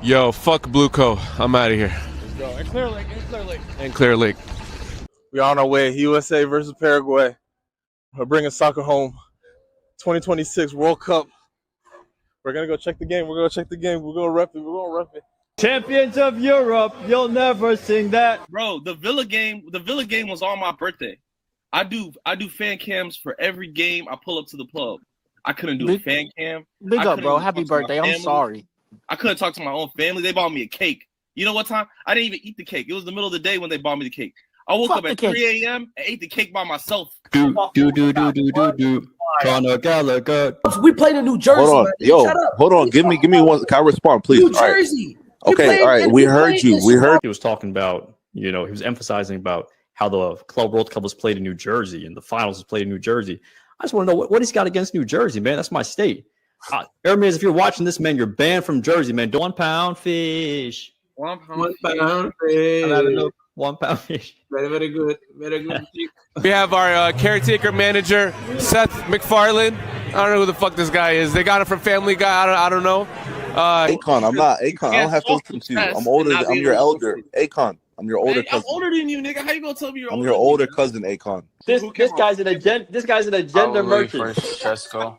Yo, fuck Blueco. I'm out of here. Let's go. And Clearlake, and Clearlake. And Clearlake. We're on our way. USA versus Paraguay. We're bringing soccer home. 2026 World Cup. We're going to go check the game. We're going to check the game. We're going to rep it. We're going to rep it. Champions of Europe, you'll never sing that. Bro, the Villa game was on my birthday. I do fan cams for every game I pull up to the club. I couldn't do a fan cam. Big up, bro. Happy birthday. I'm sorry. I couldn't talk to my own family. They bought me a cake. You know what time? I didn't even eat the cake. It was the middle of the day when they bought me the cake. I woke up at 3 a.m. and ate the cake by myself. Do. Conor Gallagher. We played in New Jersey. Hold on, yo, hold on. Give me one. Can I respond, please? New Jersey. Okay, all right. We heard you. We heard. He was talking about, he was emphasizing about how the Club World Cup was played in New Jersey and the finals was played in New Jersey. I just want to know what he's got against New Jersey, man. That's my state. Airman, if you're watching this, man, you're banned from Jersey, man. 1 pound fish. 1 pound. 1 pound fish. 1 pound fish. Very good. Very good. We have our caretaker manager, Seth MacFarlane. I don't know who the fuck this guy is. They got it from Family Guy. I don't know. Akon, I'm not Akon. I don't have to listen to you. I'm older. I'm your elder. Akon. I'm your older cousin. I'm older than you, nigga. How you gonna tell me you're older? I'm your older cousin, Akon. This guy's an agenda. This guy's an agenda merchant.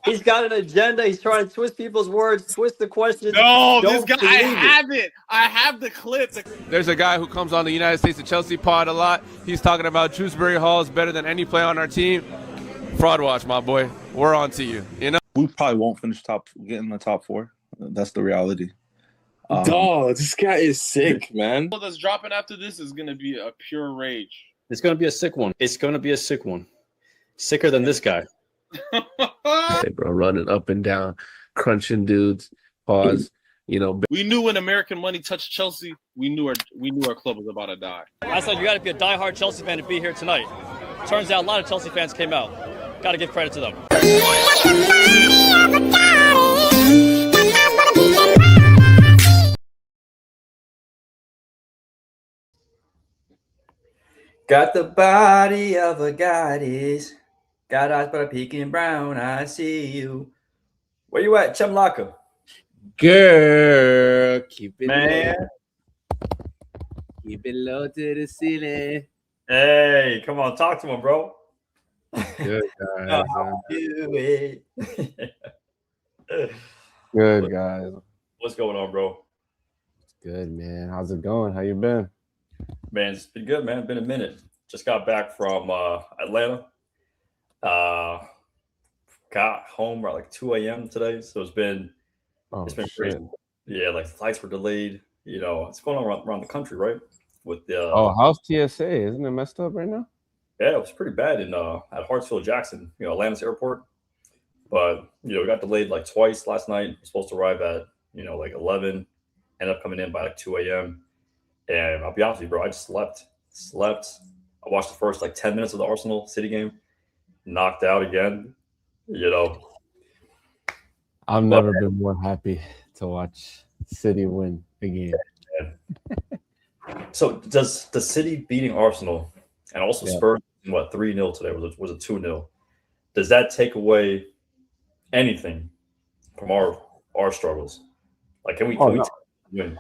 He's got an agenda. He's trying to twist people's words, twist the questions. No, this guy. I have it. I have the clip. There's a guy who comes on the United States to Chelsea pod a lot. He's talking about Shrewsbury Hall is better than any player on our team. Fraud watch, my boy. We're on to you. You know. We probably won't get in the top 4. That's the reality. Dog, this guy is sick, man. What that's dropping after this is gonna be a pure rage. It's going to be a sick one. It's going to be a sick one. Sicker than this guy. Hey, bro, running up and down, crunching dudes. Pause. We knew when American money touched Chelsea, we knew our club was about to die. I said you got to be a diehard Chelsea fan to be here tonight. Turns out a lot of Chelsea fans came out. Got to give credit to them. Got the body of a goddess. Got eyes but a peeking brown. I see you. Where you at, Chemlaka? Girl, keep it Man. low. Keep it low to the ceiling. Hey, come on, talk to him, bro. Good guys. Do it. Good guys. What's going on, bro? Good, man. How's it going? How you been? Man, it's been good, man. Been a minute. Just got back from Atlanta. Got home at like 2 a.m. today, so it's been crazy. Yeah, like flights were delayed. It's going on around the country, right? With the how's TSA? Isn't it messed up right now? Yeah, it was pretty bad in at Hartsfield Jackson, Atlanta's airport. But we got delayed like twice last night. We're supposed to arrive at like 11. Ended up coming in by like 2 a.m. And I'll be honest with you, bro, I just slept. I watched the first like 10 minutes of the Arsenal City game. Knocked out again. I've never been more happy to watch City win a game. So does the City beating Arsenal and also Spurs 3-0 today was it 2-0? Does that take away anything from our struggles? Like can we win?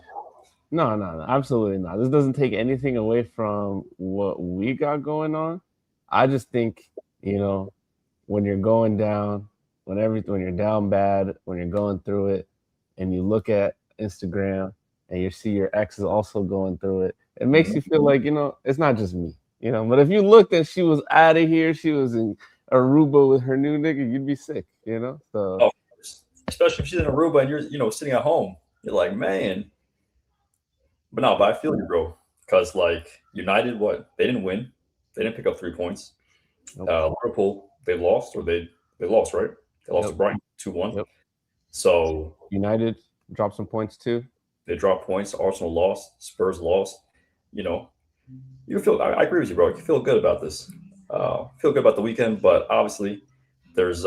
No, absolutely not. This doesn't take anything away from what we got going on. I just think, when you're going down, when you're down bad, when you're going through it, and you look at Instagram and you see your ex is also going through it, it makes you feel like, it's not just me, But if you looked and she was out of here, she was in Aruba with her new nigga, you'd be sick, So, especially if she's in Aruba and you're, sitting at home, you're like, man. But I feel you, bro. Because like United, they didn't win. They didn't pick up 3 points. Nope. Liverpool, they lost, right? They lost to Brighton 2-1. Yep. So United dropped some points too. They dropped points. Arsenal lost. Spurs lost. You feel. I agree with you, bro. You feel good about this. Feel good about the weekend, but obviously there's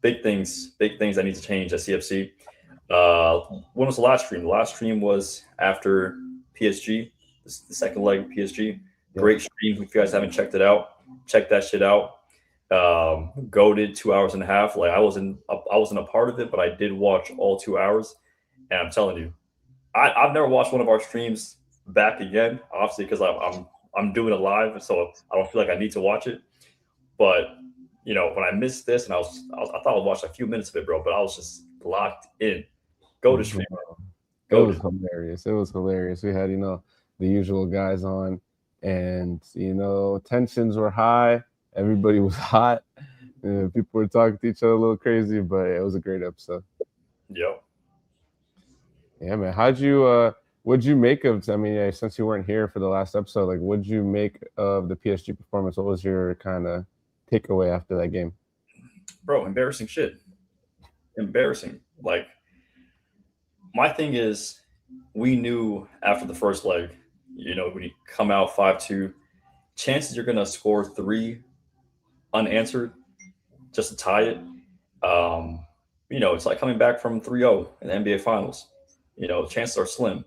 big things that need to change at CFC. When was the last stream? The last stream was after PSG, the second leg of PSG. Great stream. If you guys haven't checked it out, check that shit out. Goated 2 hours and a half. Like I wasn't a part of it, but I did watch all 2 hours, and I'm telling you, I've never watched one of our streams back again, obviously, because I'm doing it live, so I don't feel like I need to watch it. But when I missed this, and I thought I watched a few minutes of it, bro, but I was just locked in. Go to stream. It was hilarious. It was hilarious. We had the usual guys on, and tensions were high. Everybody was hot. People were talking to each other a little crazy, but it was a great episode. Yep. Yeah, man. What'd you make of? Since you weren't here for the last episode, like, what'd you make of the PSG performance? What was your kind of takeaway after that game? Bro, embarrassing shit. Embarrassing. Like, my thing is, we knew after the first leg, when you come out 5-2, chances you're going to score 3 unanswered just to tie it. It's like coming back from 3-0 in the NBA Finals. Chances are slim.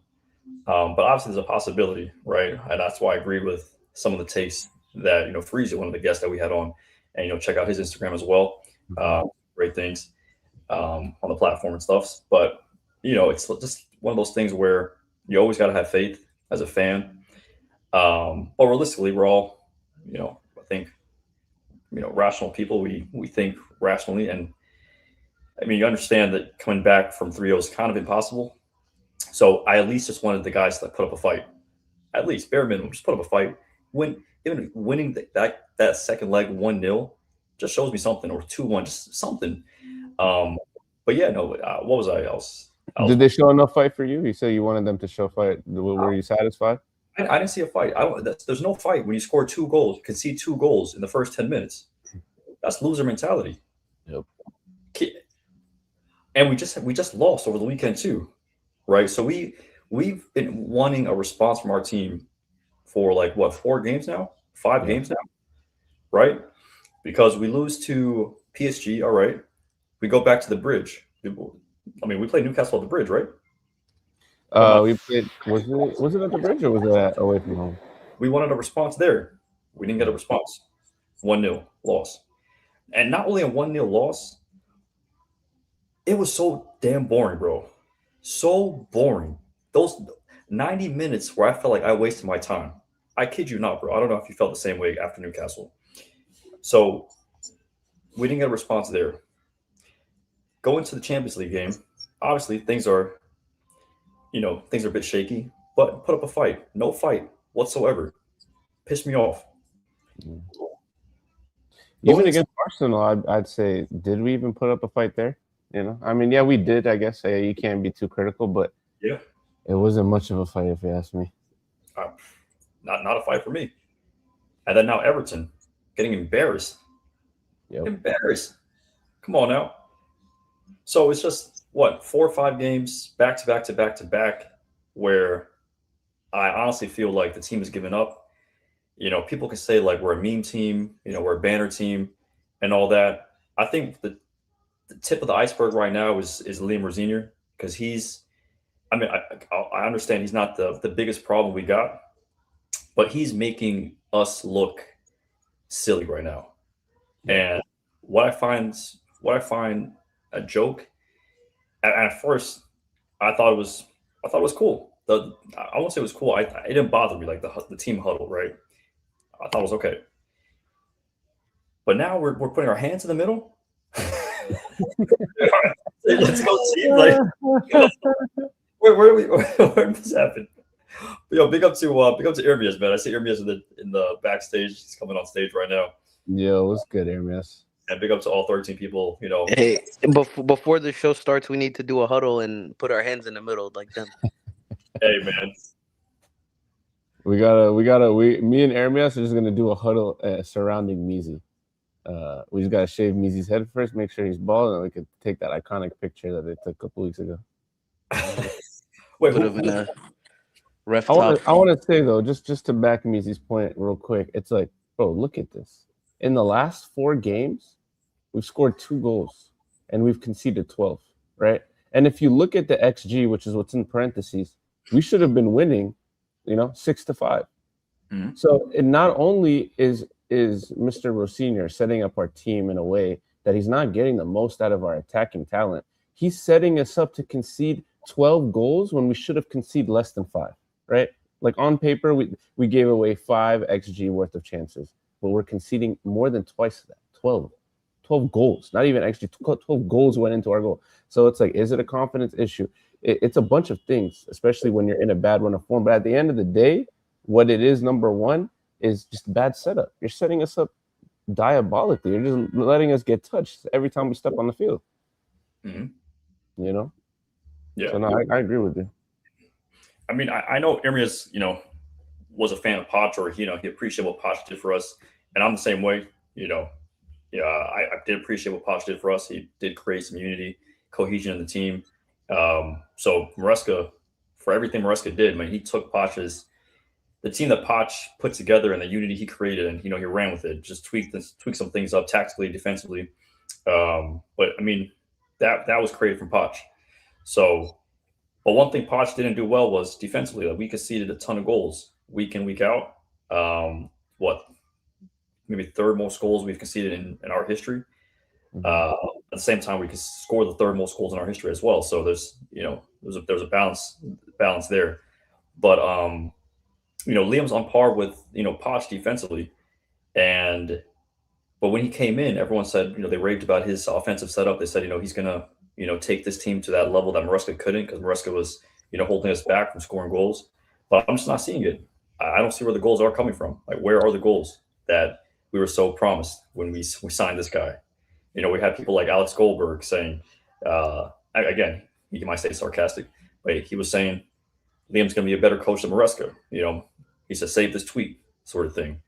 But obviously there's a possibility, right? And that's why I agree with some of the takes that, Freezy, one of the guests that we had on, and, check out his Instagram as well. Great things on the platform and stuff. But, it's just one of those things where you always got to have faith as a fan. But realistically, we're all, I think, rational people. We think rationally. And you understand that coming back from 3-0 is kind of impossible. So I at least just wanted the guys to put up a fight. At least, bare minimum, just put up a fight. Even winning that second leg 1-0 just shows me something, or 2-1, just something. But yeah, no. What was I else? Did they show enough fight for you? You said you wanted them to show fight. Were you satisfied? I didn't see a fight. There's no fight when you score 2 goals, concede 2 goals in the first 10 minutes. That's loser mentality. Yep. And we just lost over the weekend too, right? So we've been wanting a response from our team for 4 games now, 5 games now, right? Because we lose to PSG, all right. We go back to the bridge. We played Newcastle at the bridge, right? We played. Was it at the bridge or was it away from home? We wanted a response there. We didn't get a response. 1-0 loss, and not only a 1-0 loss. It was so damn boring, bro. So boring. Those 90 minutes where I felt like I wasted my time. I kid you not, bro. I don't know if you felt the same way after Newcastle. So we didn't get a response there. Going to the Champions League game, obviously things are a bit shaky, but put up a fight. No fight whatsoever. Pissed me off. Even against Arsenal, I'd say, did we even put up a fight there? Yeah, we did, I guess. You can't be too critical, but yeah, it wasn't much of a fight, if you ask me. Not a fight for me. And then now Everton getting embarrassed. Yep. Embarrassed. Come on now. So it's just 4 or 5 games back to back where I honestly feel like the team has given up. People can say we're a meme team, we're a banner team and all that. I think the tip of the iceberg right now is Liam Rosenior, because I understand he's not the biggest problem we got, but he's making us look silly right now. And what I find a joke, and at first I thought it was cool. I won't say it was cool. It didn't bother me, like the team huddle, right? I thought it was okay. But now we're putting our hands in the middle. Let's go team. Where did this happen? Yo, big up to Ermias, man. I see Ermias in the backstage. He's coming on stage right now. Yo, what's good, Ermias? And big up to all 13 people. Hey, before the show starts, we need to do a huddle and put our hands in the middle like them. Hey, man. Me and Ermias are just gonna do a huddle surrounding Measy. We just gotta shave Measy's head first, make sure he's bald, and we could take that iconic picture that they took a couple weeks ago. Wait, I want to say though, just to back Measy's point real quick, it's like, bro, look at this. In the last 4 games, we've scored 2 goals and we've conceded 12, right? And if you look at the XG, which is what's in parentheses, we should have been winning, 6-5. Mm-hmm. So it not only is Mr. Rosenior setting up our team in a way that he's not getting the most out of our attacking talent, he's setting us up to concede 12 goals when we should have conceded less than 5, right? Like on paper, we gave away 5 XG worth of chances, but we're conceding more than twice that, 12 goals, not even XG, 12 goals went into our goal. So it's like, is it a confidence issue? It's a bunch of things, especially when you're in a bad run of form. But at the end of the day, what it is, number one, is just bad setup. You're setting us up diabolically. You're just letting us get touched every time we step on the field. Mm-hmm. You know? Yeah. So no, I agree with you. I mean, I know Emrius, was a fan of Poch, or he appreciated what Poch did for us, and I'm the same way. Yeah, I did appreciate what Poch did for us. He did create some unity, cohesion in the team. So Maresca, for everything Maresca did, man, he took the team that Poch put together and the unity he created, and he ran with it, just tweaked some things up tactically, defensively. But I mean, that was created from Poch. So, but one thing Poch didn't do well was defensively. Like, we conceded a ton of goals week in, week out. Maybe third most goals we've conceded in our history. At the same time, we could score the third most goals in our history as well. So there's a balance there. But Liam's on par with Poch defensively, but when he came in, everyone said they raved about his offensive setup. They said he's gonna take this team to that level that Maresca couldn't, because Maresca was holding us back from scoring goals. But I'm just not seeing it. I don't see where the goals are coming from. Like, where are the goals that we were so promised when we signed this guy? We had people like Alex Goldberg saying, again, he might say sarcastic, but he was saying Liam's going to be a better coach than Maresca. He said, save this tweet sort of thing.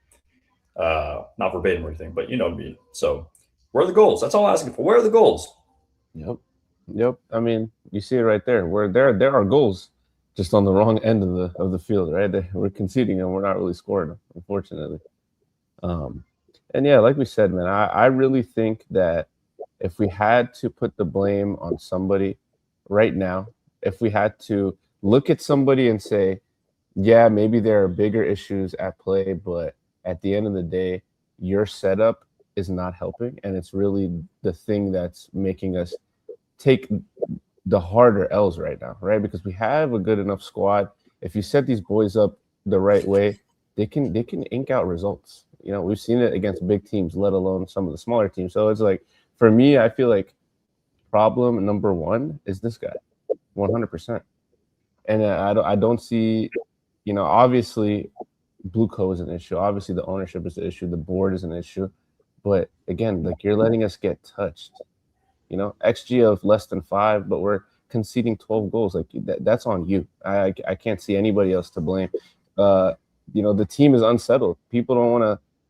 Not verbatim or anything, but you know what I mean. So where are the goals? That's all I'm asking for. Where are the goals? Yep. I mean, you see it right there. Where there are goals, just on the wrong end of the field, right? We're conceding and we're not really scoring them, unfortunately. And yeah, like we said, man, I really think that if we had to put the blame on somebody right now, if we had to look at somebody and say, yeah, maybe there are bigger issues at play, but at the end of the day, your setup is not helping, and it's really the thing that's making us take the harder L's right now, right? Because we have a good enough squad. If you set these boys up the right way, they can ink out results. We've seen it against big teams, let alone some of the smaller teams. So it's like, for me, I feel like problem number one is this guy, 100%. And I don't see, obviously Blueco is an issue. Obviously the ownership is an issue. The board is an issue. But again, like, you're letting us get touched. XG of less than 5, but we're conceding 12 goals. Like, that's on you. I can't see anybody else to blame. The team is unsettled. People don't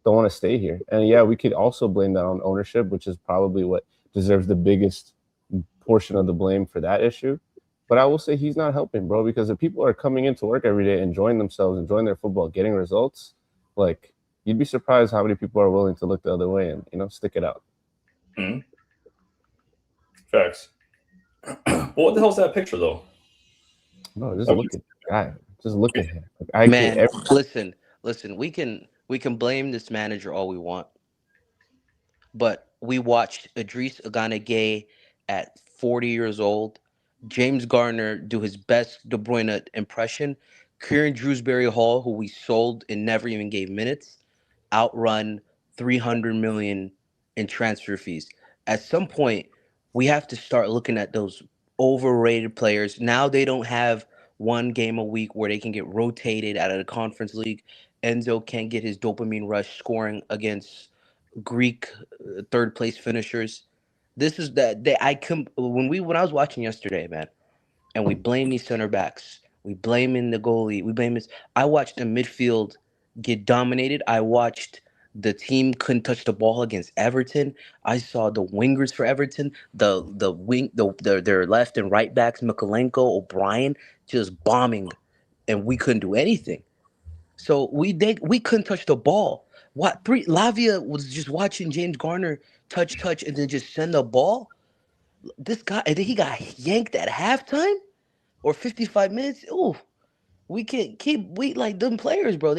want to stay here. And yeah, we could also blame that on ownership, which is probably what deserves the biggest portion of the blame for that issue. But I will say he's not helping, bro, because if people are coming into work every day, enjoying themselves, enjoying their football, getting results, like, you'd be surprised how many people are willing to look the other way and stick it out. Mm-hmm. Facts. Well, what the hell's that picture, though? No, just look at the guy. Just look at him. Listen. We can blame this manager all we want, but we watched Idris Gana at 40 years old, James Garner do his best De Bruyne impression, Kieran Drewsbury Hall, who we sold and never even gave minutes, outrun $300 million in transfer fees. At some point, we have to start looking at those overrated players. Now they don't have one game a week where they can get rotated out of the conference league. Enzo can't get his dopamine rush scoring against Greek third place finishers. This is that when I was watching yesterday, man, and we blame these center backs, we blame in the goalie, we blame this. I watched the midfield get dominated. I watched the team couldn't touch the ball against Everton. I saw the wingers for Everton, their left and right backs, Mikolenko, O'Brien, just bombing, and we couldn't do anything. So we couldn't touch the ball. Lavia was just watching James Garner touch, and then just send the ball. This guy, and then he got yanked at halftime or 55 minutes. Ooh, we can't we like them players, bro.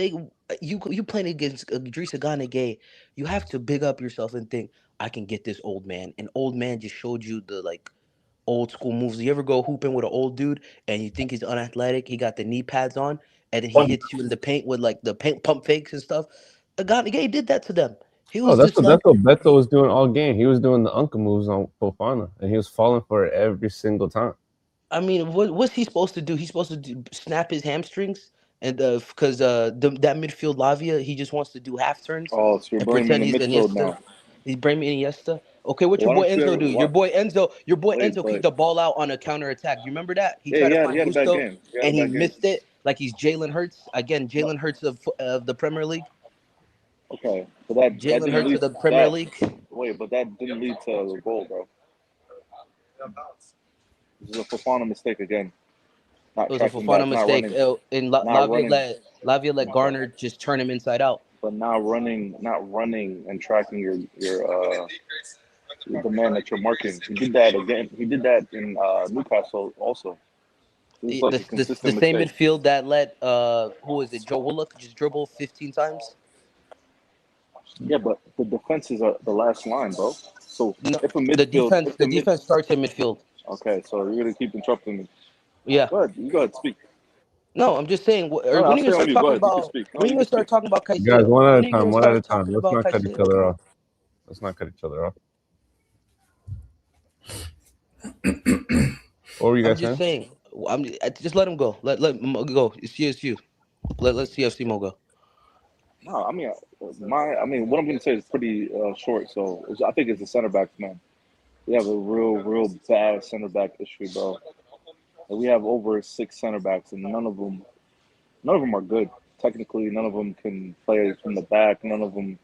You playing against Idrissa Gana Gueye, you have to big up yourself and think I can get this old man. And old man just showed you the old school moves. You ever go hooping with an old dude and you think he's unathletic? He got the knee pads on, and then he hits you in the paint with like the paint pump fakes and stuff. Gay did that to them. He Oh, was just like, that's what Beto was doing all game. He was doing the Unca moves on Fofana, and he was falling for it every single time. I mean, what's he supposed to do? He's supposed to snap his hamstrings, and because that midfield Lavia, he just wants to do half turns Oh, so you're and blaming pretend the he's midfield Iniesta. now. He's blaming Iniesta. Okay, what your Why boy don't you Enzo ever, do? why, Your boy wait, Enzo but kicked the ball out on a counter attack. You remember that? He yeah, tried to find he had a bad Gusto game. He had a and he bad game. missed it. Like he's Jalen Hurts again. No, Jalen Hurts of the Premier League. okay, but that Jalen didn't Hurts lead of the Premier League. Wait, but that didn't lead to a goal, bro. This is a Fofana mistake again. Not It was a tracking back, Fofana not mistake. running, And not running, Lavia let Garner just turn him inside out. but not running and tracking the man that you're marking. He did that again. He did that in Newcastle also. This is like a The consistent same mistake. midfield that let who is it, Joe Willock just dribble 15 times. Yeah, but the defense is the last line, bro. So No, if a the midfield, defense starts in midfield. okay, so you're gonna keep interrupting me. Yeah. Go ahead, you go ahead, speak. No, I'm just saying. When No, are I'll you stay gonna on start mute. Go talking ahead, you can about? speak. No, When are you you can gonna start speak. talking about You guys, Caicedo? one at When a are you gonna time. One at a start time. talking Let's about not cut each Caicedo, other bro? off. Let's not cut each other off. What were you I'm guys just saying? saying. Just let him go. Let Mo go. It's you. Let CFC Mo go. No, I mean, what I'm gonna say is pretty short. So I think it's the center backs, man. We have a real bad center back issue, bro. And we have over 6 center backs, and none of them are good. Technically, none of them can play from the back. None of them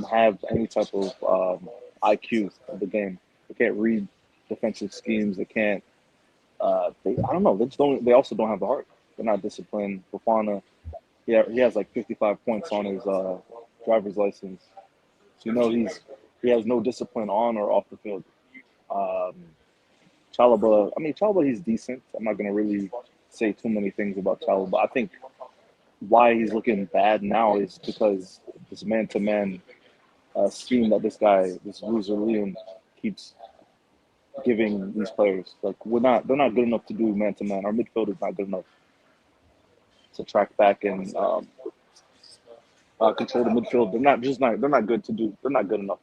have any type of IQ of the game. They can't read defensive schemes. They can't. I don't know. They just don't. They also don't have the heart. They're not disciplined. Fofana, yeah, he has like 55 points on his driver's license. So he has no discipline on or off the field. Um, Chalaba, he's decent. I'm not gonna really say too many things about Chalaba. I think why he's looking bad now is because this man-to-man scheme that this Brazilian keeps giving these players. Like they're not good enough to do man-to-man. Our midfield is not good enough to track back and control the midfield. They're not good to do. They're not good enough.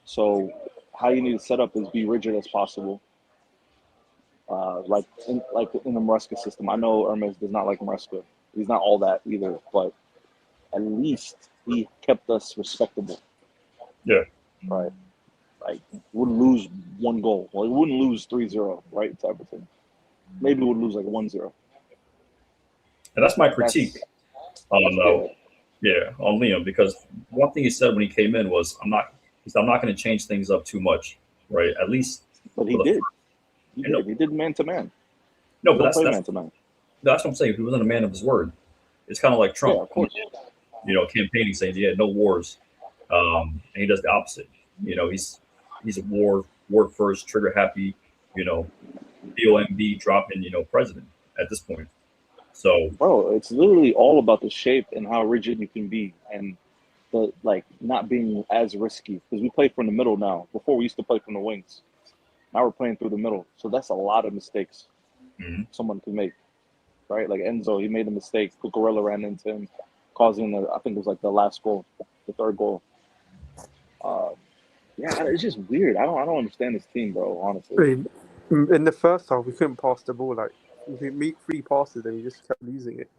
So how you need to set up is be rigid as possible. Like in the Maresca system. I know Hermes does not like Maresca. He's not all that either, but at least he kept us respectable. Yeah. Right. Like wouldn't lose one goal. Well, we wouldn't lose 3-0, right? To everything. Maybe we'd lose like 1-0. And that's my critique on Liam, because one thing he said when he came in was, I'm not going to change things up too much, right? At least. But he did. He did man to man. No, but that's man to man. That's what I'm saying. He wasn't a man of his word. It's kind of like Trump, yeah, of course. Campaigning, saying, "Yeah, no wars," and he does the opposite. He's a word first, trigger happy, DOMB dropping, president at this point. So, bro, it's literally all about the shape and how rigid you can be, and the not being as risky, because we play from the middle now. Before we used to play from the wings. Now we're playing through the middle, so that's a lot of mistakes someone can make, right? Like Enzo, he made a mistake. Cucurella ran into him, causing I think it was like the last goal, the third goal. Yeah, it's just weird. I don't understand this team, bro. Honestly, in the first half, we couldn't pass the ball. Like we make 3 passes, and we just kept losing it.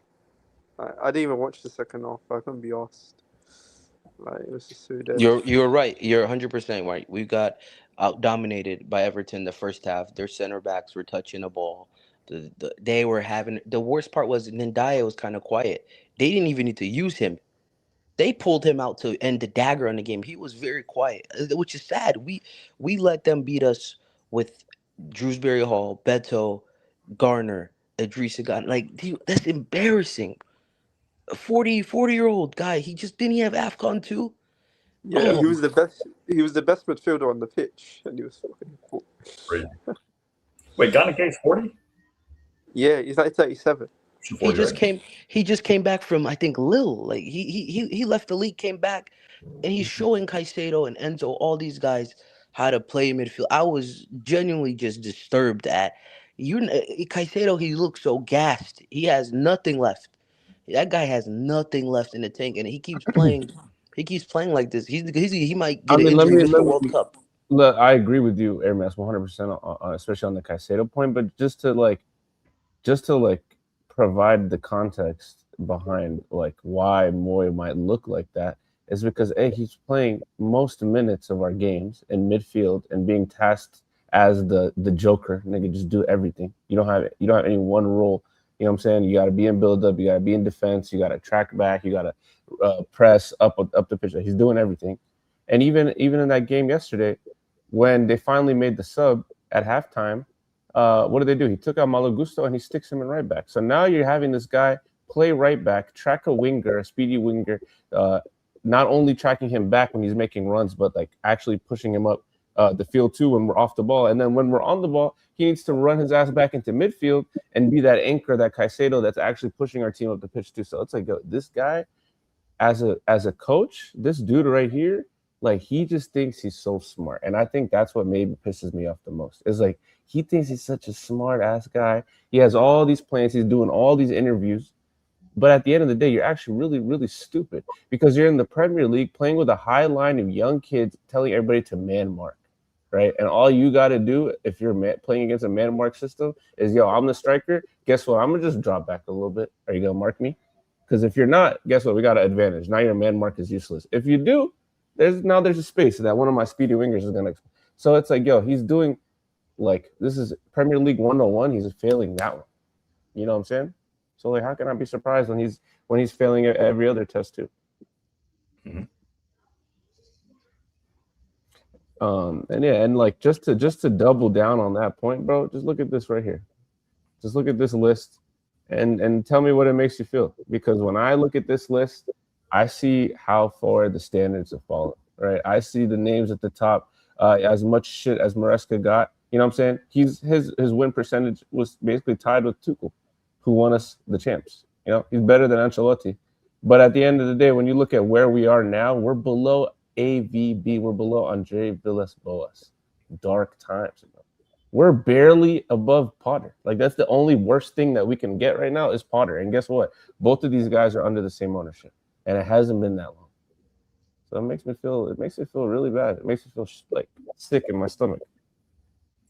I didn't even watch the second half. I couldn't be asked. Like it was just so dead. You're right. You're 100% right. We got out dominated by Everton the first half. Their center backs were touching the ball. They were having the worst part was Ndaya was kind of quiet. They didn't even need to use him. They pulled him out to end the dagger on the game. He was very quiet, which is sad. We let them beat us with Shrewsbury Hall, Beto, Garner, Idrissa Gana. Like that's embarrassing. A 40-year-old guy. He just didn't he have AFCON too? Yeah, he was the best. He was the best midfielder on the pitch, and he was fucking cool. Wait, Gana is 40? Yeah, he's like 37. He just came back from I think Lille. Like he left the league, came back, and he's showing Caicedo and Enzo, all these guys, how to play midfield. I was genuinely just disturbed at Caicedo. He looks so gassed. He has nothing left. That guy has nothing left in the tank, and he keeps playing. He keeps playing like this. He might get an injury before World Cup. Look, I agree with you, Airmass, 100%, especially on the Caicedo point. But just to provide the context behind like why Moy might look like that is because he's playing most minutes of our games in midfield and being tasked as the joker. Nigga, just do everything. You don't have any one role. You know what I'm saying? You got to be in build up. You got to be in defense. You got to track back. You got to press up the pitch. He's doing everything. And even in that game yesterday, when they finally made the sub at halftime, what did? He took out Malo Gusto and he sticks him in right back. So now you're having this guy play right back, track a winger, a speedy winger, not only tracking him back when he's making runs, but like actually pushing him up the field too when we're off the ball. And then when we're on the ball, he needs to run his ass back into midfield and be that anchor, that Caicedo that's actually pushing our team up the pitch too. So it's like, yo, this guy, as a coach, this dude right here, like he just thinks he's so smart. And I think that's what maybe pisses me off the most. Is like he thinks he's such a smart ass guy. He has all these plans. He's doing all these interviews. But at the end of the day, you're actually really, really stupid because you're in the Premier League playing with a high line of young kids telling everybody to man mark, right? And all you got to do if you're playing against a man mark system is, yo, I'm the striker. Guess what? I'm going to just drop back a little bit. Are you going to mark me? Because if you're not, guess what? We got an advantage. Now your man mark is useless. If you do, there's a space that one of my speedy wingers is going to. So it's like, yo, he's doing like this is Premier League 101. He's failing that one. You know what I'm saying? So like, how can I be surprised when he's failing at every other test too? Mm-hmm. And like just to double down on that point, bro, just look at this right here. Just look at this list and tell me what it makes you feel. Because when I look at this list, I see how far the standards have fallen, right? I see the names at the top, as much shit as Maresca got. You know what I'm saying? His win percentage was basically tied with Tuchel, who won us the champs. You know, he's better than Ancelotti. But at the end of the day, when you look at where we are now, we're below AVB. We're below Andre Villas-Boas. Dark times. We're barely above Potter. Like, that's the only worst thing that we can get right now is Potter. And guess what? Both of these guys are under the same ownership. And it hasn't been that long. So it makes me feel really bad. It makes me feel like sick in my stomach.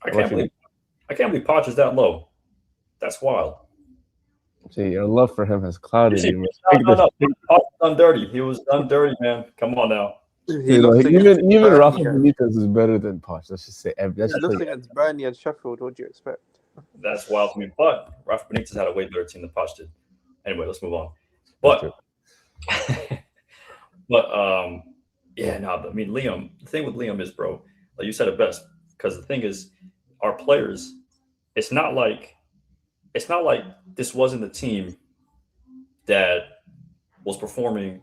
I can't believe Potter's that low. That's wild. See, your love for him has clouded you. No. He was done dirty. He was done dirty, man. Come on now. Even Rafa Benitez is better than Poch. Let's just say. He looks against Burnley and Sheffield. What do you expect? That's wild to me. But Rafa Benitez had a way better team than Poch did. Anyway, let's move on. But, I mean, Liam. The thing with Liam is, bro, like you said it best. Because the thing is, our players. It's not like this wasn't the team that was performing,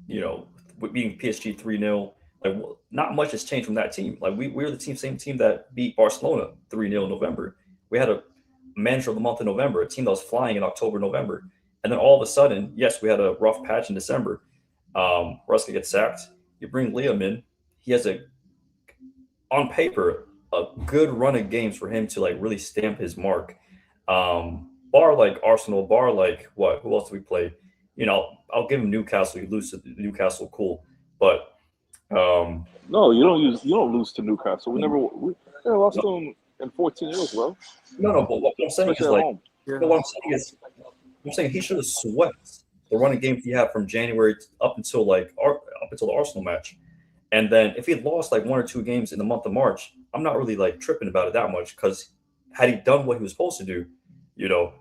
you know, with beating PSG 3-0. Like, not much has changed from that team. Like, we're the same team that beat Barcelona 3-0 in November. We had a manager of the month in November, a team that was flying in October, November. And then all of a sudden, yes, we had a rough patch in December. Ruska gets sacked. You bring Liam in. He has on paper, a good run of games for him to, like, really stamp his mark. Bar like Arsenal, bar like what? Who else do we play? You know, I'll give him Newcastle. You lose to Newcastle, cool. But no, you don't lose to Newcastle. We never lost to them in 14 years, bro. No. But what I'm saying is like, I'm saying he should have swept the running game he had from January up until the Arsenal match. And then if he had lost like one or two games in the month of March, I'm not really like tripping about it that much because had he done what he was supposed to do, you know,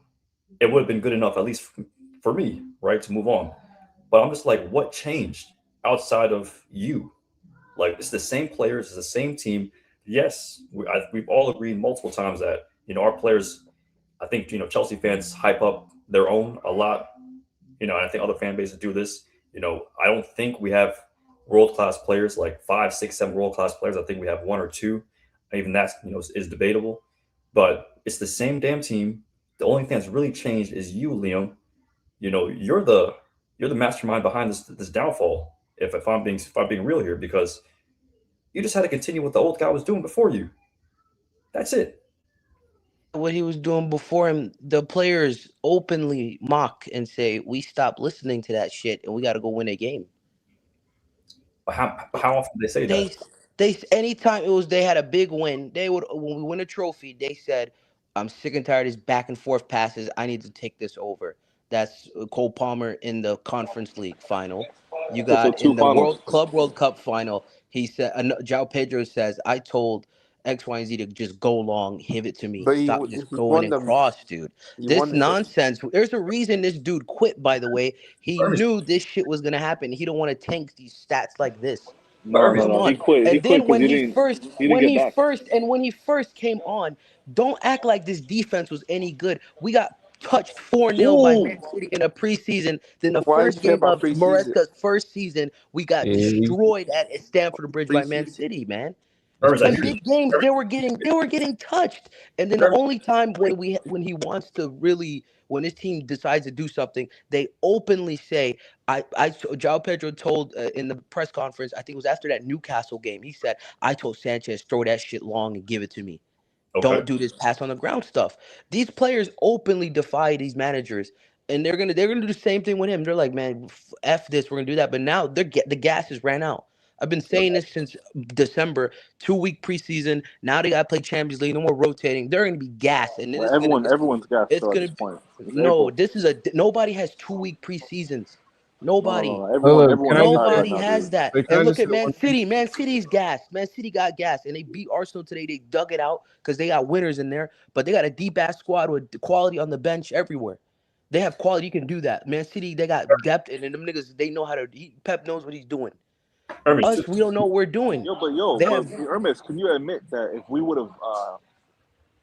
it would have been good enough, at least for me, right, to move on. But I'm just like, what changed outside of you? Like, it's the same players, it's the same team. Yes, we've all agreed multiple times that, you know, our players, I think, you know, Chelsea fans hype up their own a lot, you know, and I think other fan bases do this. You know, I don't think we have world-class players, like 5, 6, 7 world-class players. I think we have 1 or 2. Even that, you know, is debatable. But it's the same damn team. The only thing that's really changed is you, Liam. You know, you're the mastermind behind this downfall. If I'm being real here, because You just had to continue what the old guy was doing before you. That's it. What he was doing before him, the players openly mock and say, "We stopped listening to that shit, and we got to go win a game." How often do they say that? They anytime they had a big win, they would when we win a trophy, they said, "I'm sick and tired of these back and forth passes. I need to take this over." That's Cole Palmer in the Conference League final. You So got two in the finals. World Cup final. He said, João Pedro says, "I told X, Y, and Z to just go long, give it to me. But Stop just he going won and them. cross, dude." He This won the nonsense. There's a reason this dude quit. By the way, he knew this shit was gonna happen. He don't want to tank these stats like this. Come No. He on. quit. He And quit then because when he he didn't. first He didn't get back. when he first came on, don't act like this defense was any good. We got touched 4-0 by Ooh. Man City in a preseason. Then the Why first you care game about of preseason? Maresca's first season, we got destroyed at Stamford Bridge by Man Preseason. City, man. Hermes, And big games, they were getting touched. And then the only time when he wants to really, when his team decides to do something, they openly say, João Pedro told in the press conference, I think it was after that Newcastle game, he said, "I told Sanchez, throw that shit long and give it to me. Don't do this pass on the ground stuff." These players openly defy these managers, and they're gonna do the same thing with him. They're like, "Man, f this, we're gonna do that." But now the gas has ran out. I've been saying this since December. 2-week preseason. Now they gotta play Champions League. No more rotating. They're gonna be gassed, and Well, this is gonna. everyone's gas It's still at gonna. this point. It's No, April. this is nobody has 2-week preseasons. No. Nobody. Everyone's tired right Nobody now, has dude. that. Wait, can And I look just at say Man one thing? City. Man City's gas. Man City got gas, and they beat Arsenal today. They dug it out because they got winners in there. But they got a deep ass squad with quality on the bench everywhere. They have quality. You can do that. Man City, they got depth, and then them niggas, they know how to. Pep knows what he's doing. Us, we don't know what we're doing. They have. Hermes, can you admit that if we would have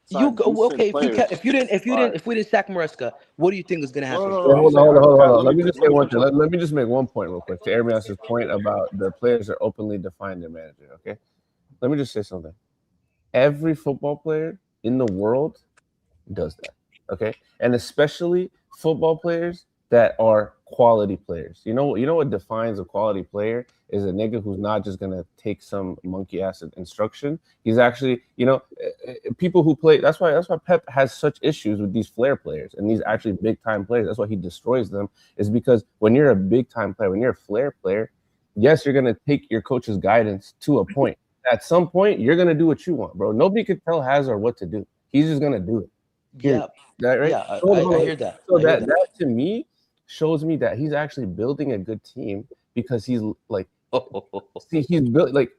You signed go decent okay players, if we didn't sack Maresca, what do you think is gonna happen? Wait, hold on, hold on, hold on, hold on. Let me just say let me one finish thing. up. Let me just make one point real quick to everybody else's point about the players are openly define their manager. Okay, let me just say something. Every football player in the world does that. Okay, and especially football players that are quality players. You know what defines a quality player is a nigga who's not just gonna take some monkey ass instruction. He's actually, people who play. That's why Pep has such issues with these flair players and these actually big time players. That's why he destroys them. Is because when you're a big time player, when you're a flair player, yes, you're gonna take your coach's guidance to a point. At some point, you're gonna do what you want, bro. Nobody could tell Hazard what to do. He's just gonna do it. Yeah, that right? yeah, I hear that. So I hear that to me shows me that he's actually building a good team because he's like, see, he's built like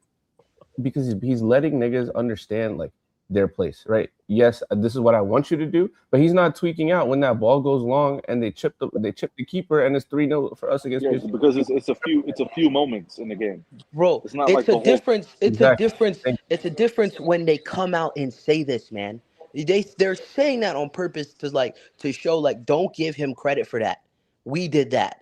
because he's letting niggas understand like their place, right? Yes, this is what I want you to do, but he's not tweaking out when that ball goes long and they chip the keeper and it's 3-0 for us against. Yeah, because it's a few moments in the game, bro. It's not It's like a the whole. difference. It's a Exactly. difference. It's a difference when they come out and say this, man. They're saying that on purpose to show like don't give him credit for that. We did that.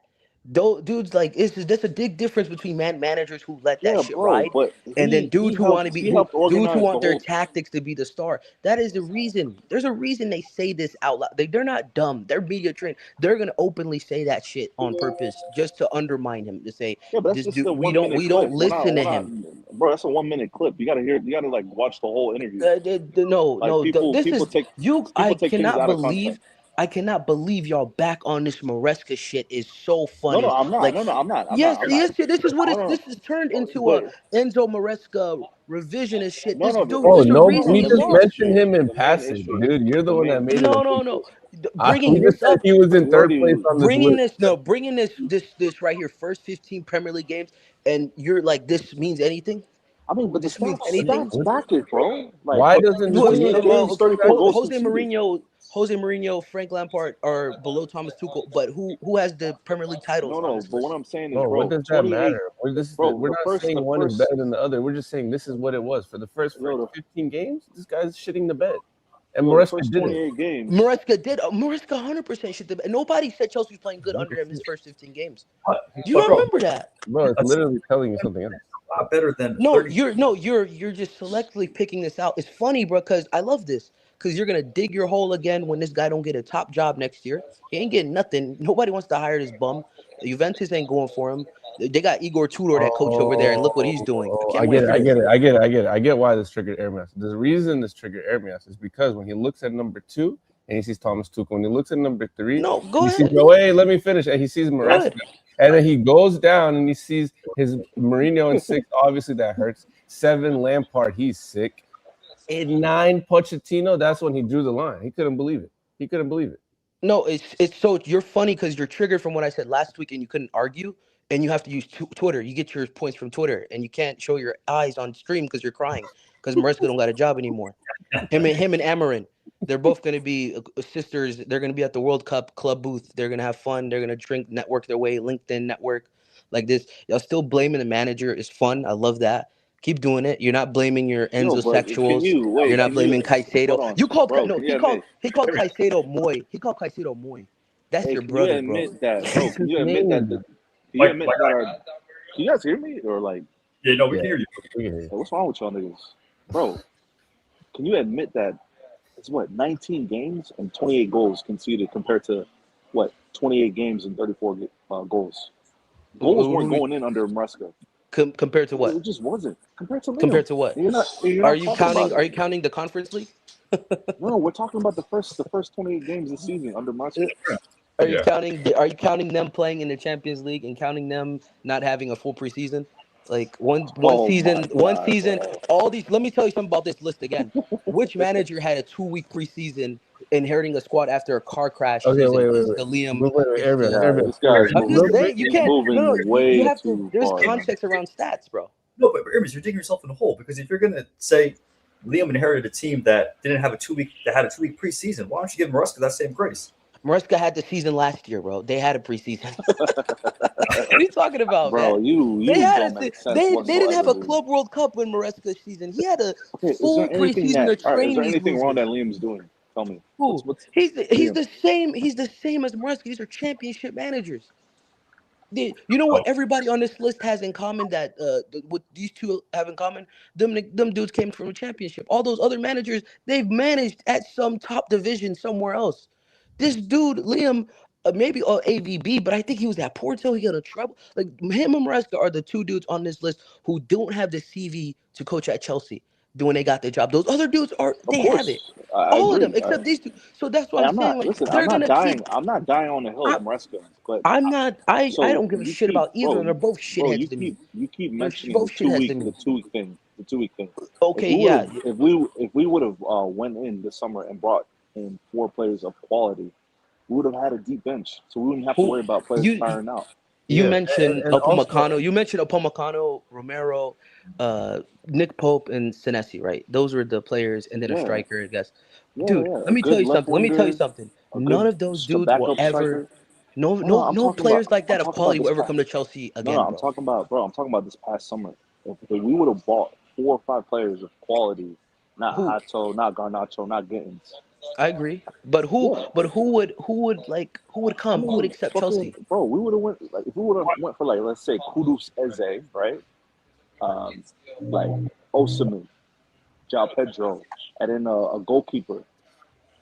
Though dudes like that's a big difference between managers who let that Yeah, shit bro, ride but and then he dudes who want to helped be he helped dudes who organize the want their whole. tactics to be the star. That is the reason. There's a reason they say this out loud. They're not dumb. They're media trained. They're gonna openly say that shit on purpose just to undermine him. To say Yeah, but that's this just dude, a we 1 minute don't clip. listen to him. Bro. That's a 1 minute clip. You gotta like watch the whole interview. No, Like this people is take you. people take things out of context. I cannot believe y'all back on this Maresca shit is so No, funny. I'm not. Like, No, I'm not. yes, I'm not. this is what No, no, this is turned into a but Enzo Maresca revisionist shit. no, This no, dude, Oh there's a no, reason we he just lost. mentioned him in the main passing, issue. dude. You're the one that made it. No. Bringing We just this said up, he was in We third already. place on this list. bringing this right here, first 15 Premier League games, and you're like, this means anything? I mean, but the This means stats anything? back it, bro. Like Why doesn't this 28 mean games, 34 goals Jose conceded. Mourinho, Frank Lampard are below Thomas Tuchel, but who has the Premier League titles on No. this But what list? I'm saying is, No, what bro, does that 28. matter? Bro, We're not saying one is better than the other. We're just saying this is what it was for the first 15 games. This guy's shitting the bed, and the Maresca first did 28 games. Maresca 100% should have. Nobody said Chelsea was playing good under him his first 15 games. Do you But, bro, remember that? Bro, it's literally telling you something else. A lot better than No, 30. you're just selectively picking this out. It's funny, bro, because I love this. Because you're gonna dig your hole again when this guy don't get a top job next year. He ain't getting nothing. Nobody wants to hire this bum. Juventus ain't going for him. They got Igor Tudor, that coach over there, and look what he's doing. I get it. I get why this triggered Ermias. The reason this triggered Ermias is because when he looks at number 2 and he sees Thomas Tuchel, when he looks at number 3, he sees, hey, let me finish, and he sees Maresca. And then he goes down and he sees his Mourinho in 6. Obviously, that hurts. 7, Lampard, he's sick. 9, Pochettino, that's when he drew the line. He couldn't believe it. No, it's so you're funny because you're triggered from what I said last week and you couldn't argue, and you have to use Twitter. You get your points from Twitter, and you can't show your eyes on stream because you're crying because Maresca don't got a job anymore. Him and Amarin, they're both going to be sisters. They're going to be at the World Cup club booth. They're going to have fun. They're going to drink, network their way, LinkedIn network like this. Y'all still blaming the manager is fun. I love that. Keep doing it. You're not blaming your Enzosexuals. You're not blaming Caicedo. You called he called Caicedo Moy. He called Caicedo Moy. That's your brother, bro. Can you admit that can you guys hear me or like? Yeah, no, we can hear you. Hey, what's wrong with y'all niggas, bro? Can you admit that it's 19 games and 28 goals conceded compared to 28 games and 34 goals? Goals weren't going in under Maresca. Compared to what? It just wasn't. Compared to Liam. Compared to what? You're not are you counting the conference league? No, we're talking about the first 28 games this season under Maresca. Are you counting them playing in the Champions League and counting them not having a full preseason? Like one season, all these. Let me tell you something about this list again. Which manager had a 2-week preseason inheriting a squad after a car crash? Okay, wait. Liam. This guy's I'm just saying, you can't. You have to. There's context around stats, bro. No, but Hermes, you're digging yourself in a hole because if you're gonna say Liam inherited a team that didn't have a 2-week preseason, why don't you give Maresca that same grace? Maresca had the season last year, bro. They had a preseason. What are you talking about, bro? Man? They didn't have a Club World Cup when Maresca's season. He had a full preseason of training. Is there anything wrong that Liam's doing? Tell me. He's the same. He's the same as Maresca. These are championship managers. You know what everybody on this list has in common that what these two have in common? Them dudes came from a championship. All those other managers, they've managed at some top division somewhere else. This dude, Liam, maybe AVB, but I think he was at Porto. He got a trouble. Like him and Maresca are the 2 dudes on this list who don't have the CV to coach at Chelsea when they got their job. Those other dudes have it. All of them except these 2. So that's what I'm saying. I'm not dying on the hill of Maresca, but I don't give a shit about either. Bro, they're both shitheads to me. You keep mentioning the two week thing. Okay, if we would have went in this summer and brought in 4 players of quality, we would have had a deep bench, so we wouldn't have to worry about players firing out. You mentioned Upamecano. You mentioned Upamecano, Romero, Nick Pope, and Senesi, right? Those were the players, and then a striker, I guess. Dude, let me tell you something. None of those dudes will ever. No players like that of quality will ever come to Chelsea again. I'm talking about this past summer. If we would have bought 4 or 5 players of quality, not Hato, not Garnacho, not Gittins. I agree, but who would come? Who would accept Chelsea? Bro, we would have went if we would have went for let's say Kudus Eze, right? Like Osimhen, João Pedro, and then a goalkeeper,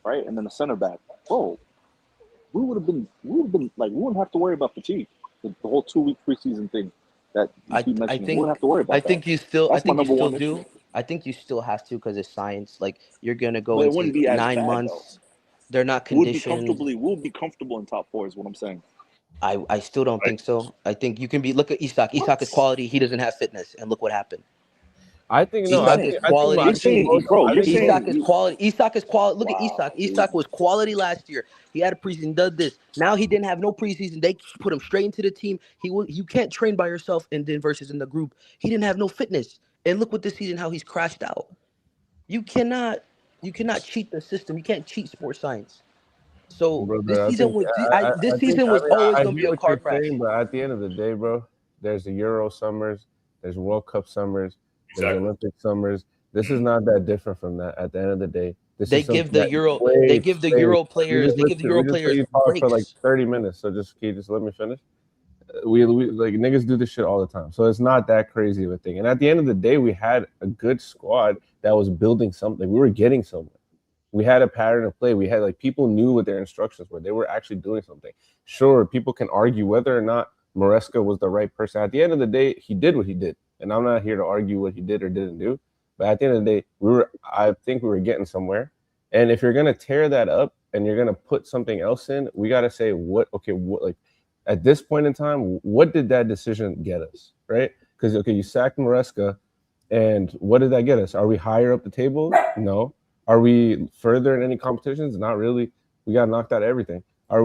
right? And then a center back. Bro, we would have been we wouldn't have to worry about fatigue. The whole 2-week preseason thing that you keep mentioning. We wouldn't have to worry about that. I think you still have to because it's science. Like you're gonna go into 9 months. They're not conditioned. We'll be comfortable in top 4 is what I'm saying. I still don't think so. I think you can be. Look at Isak. Isak is quality. He doesn't have fitness, and look what happened. I think Isak is quality. Isak is quality. Isak is quality. Look at Isak. Dude. Isak was quality last year. He had a preseason. Does this now? He didn't have no preseason. They put him straight into the team. You can't train by yourself and then versus in the group. He didn't have no fitness. And look what this season how he's crashed out. You cannot cheat the system. You can't cheat sports science. So this season was always going to be a car crash. But at the end of the day, bro, there's the Euro summers, there's World Cup summers, there's Olympic summers. This is not that different from that. At the end of the day, they give the Euro players talk for like 30 minutes. So can you just let me finish? We like niggas do this shit all the time, so it's not that crazy of a thing. And at the end of the day, we had a good squad that was building something. We were getting somewhere. We had a pattern of play. We had people knew what their instructions were. They were actually doing something. Sure, people can argue whether or not Maresca was the right person. At the end of the day, he did what he did, and I'm not here to argue what he did or didn't do. But at the end of the day, I think we were getting somewhere. And if you're gonna tear that up and you're gonna put something else in, we gotta say what like at this point in time, what did that decision get us, right? Because you sacked Maresca, and what did that get us? Are we higher up the table? No. Are we further in any competitions? Not really. We got knocked out of everything. Are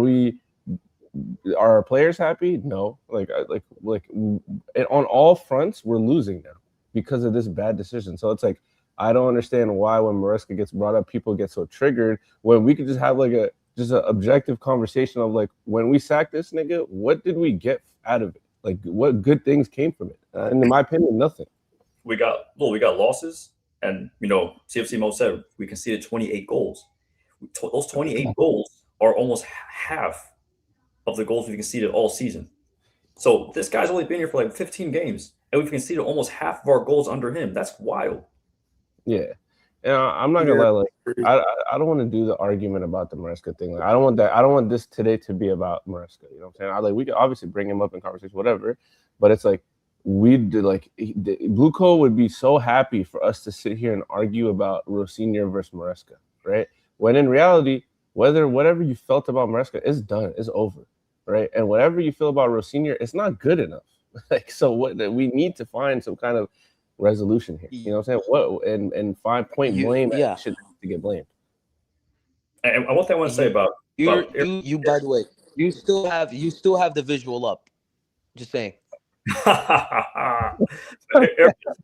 our players happy? No. Like on all fronts, we're losing now because of this bad decision. So it's like, I don't understand why when Maresca gets brought up, people get so triggered when we could just have like an objective conversation of like, when we sacked this nigga, what did we get out of it? Like, what good things came from it? And in my opinion, nothing. We got losses, and CFC Mo said we conceded 28 goals. Those 28 goals are almost half of the goals we've conceded all season. So this guy's only been here for like 15 games, and we've conceded almost half of our goals under him. That's wild. Yeah, and I'm not gonna lie. Like, I don't want to do the argument about the Maresca thing. Like, I don't want that. I don't want this today to be about Maresca. You know what I'm saying? We could obviously bring him up in conversation, whatever. But it's like Blueco would be so happy for us to sit here and argue about Rosenior versus Maresca, right? When in reality, whatever you felt about Maresca is done, it's over, right? And whatever you feel about Rosenior, it's not good enough. Like, so what we need to find some kind of resolution here. You know what I'm saying? And find point blame that should get blamed. And one thing I want to say about you by the way, you still have the visual up. Just saying.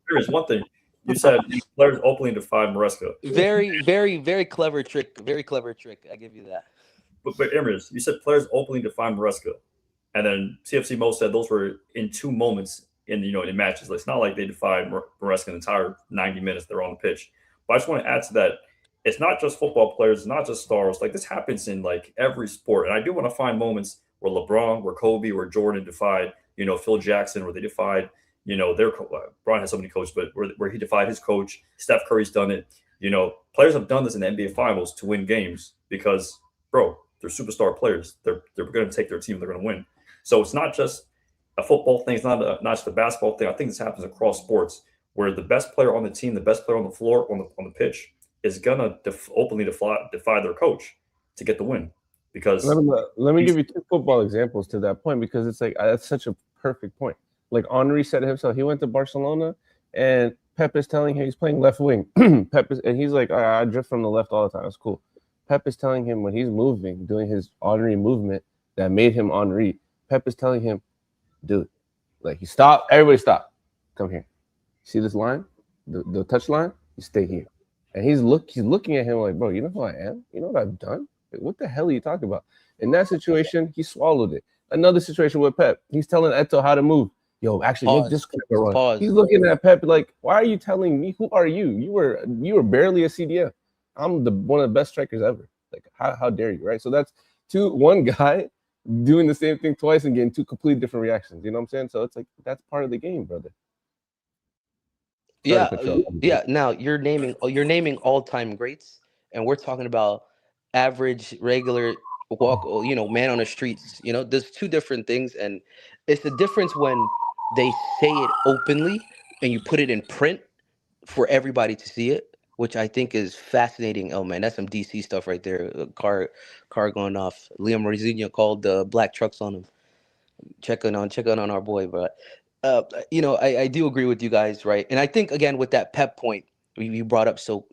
There's one thing you said: players openly defied Maresca. Very, very, very clever trick. Very clever trick. I give you that. But Emirates, you said players openly defied Maresca, and then CFC Mo said those were in 2 moments in in matches. It's not like they defied Maresca the entire 90 minutes they're on the pitch. But I just want to add to that: it's not just football players, it's not just stars. Like, this happens in like every sport, and I do want to find moments where LeBron, where Kobe, where Jordan defied Phil Jackson, where they defied their Bron has so many coaches, but where he defied his coach. Steph Curry's done it. Players have done this in the NBA Finals to win games because, bro, they're superstar players. They're going to take their team. They're going to win. So it's not just a football thing. It's not just a basketball thing. I think this happens across sports, where the best player on the team, the best player on the floor, on the pitch, is gonna openly defy their coach to get the win. Because let me give you 2 football examples to that point, because it's like that's such a perfect point. Like, Henry said it himself. He went to Barcelona, and Pep is telling him he's playing left wing. And he's like, I drift from the left all the time. It's cool. Pep is telling him when he's moving, doing his Henry movement that made him Henry. Pep is telling him, dude, like, you stop. Everybody stop. Come here. See this line? The touch line? You stay here. And he's looking at him like, bro, you know who I am? You know what I've done? Like, what the hell are you talking about? In that situation, he swallowed it. Another situation with Pep. He's telling Eto how to move. Yo, actually, make this run. He's looking at Pep like, why are you telling me? Who are you? You were barely a CDM. I'm one of the best strikers ever. Like, how dare you, right? So that's one guy doing the same thing twice and getting 2 completely different reactions. You know what I'm saying? So it's like, that's part of the game, brother. Yeah. Now you're naming all-time greats, and we're talking about average, regular walk, man on the streets. There's 2 different things, and it's the difference when they say it openly and you put it in print for everybody to see it, which I think is fascinating. Oh man, that's some DC stuff right there. Car going off. Liam Rosenior called the black trucks on him. Checking on our boy, but I do agree with you guys, right? And I think, again, with that Pep point you brought up so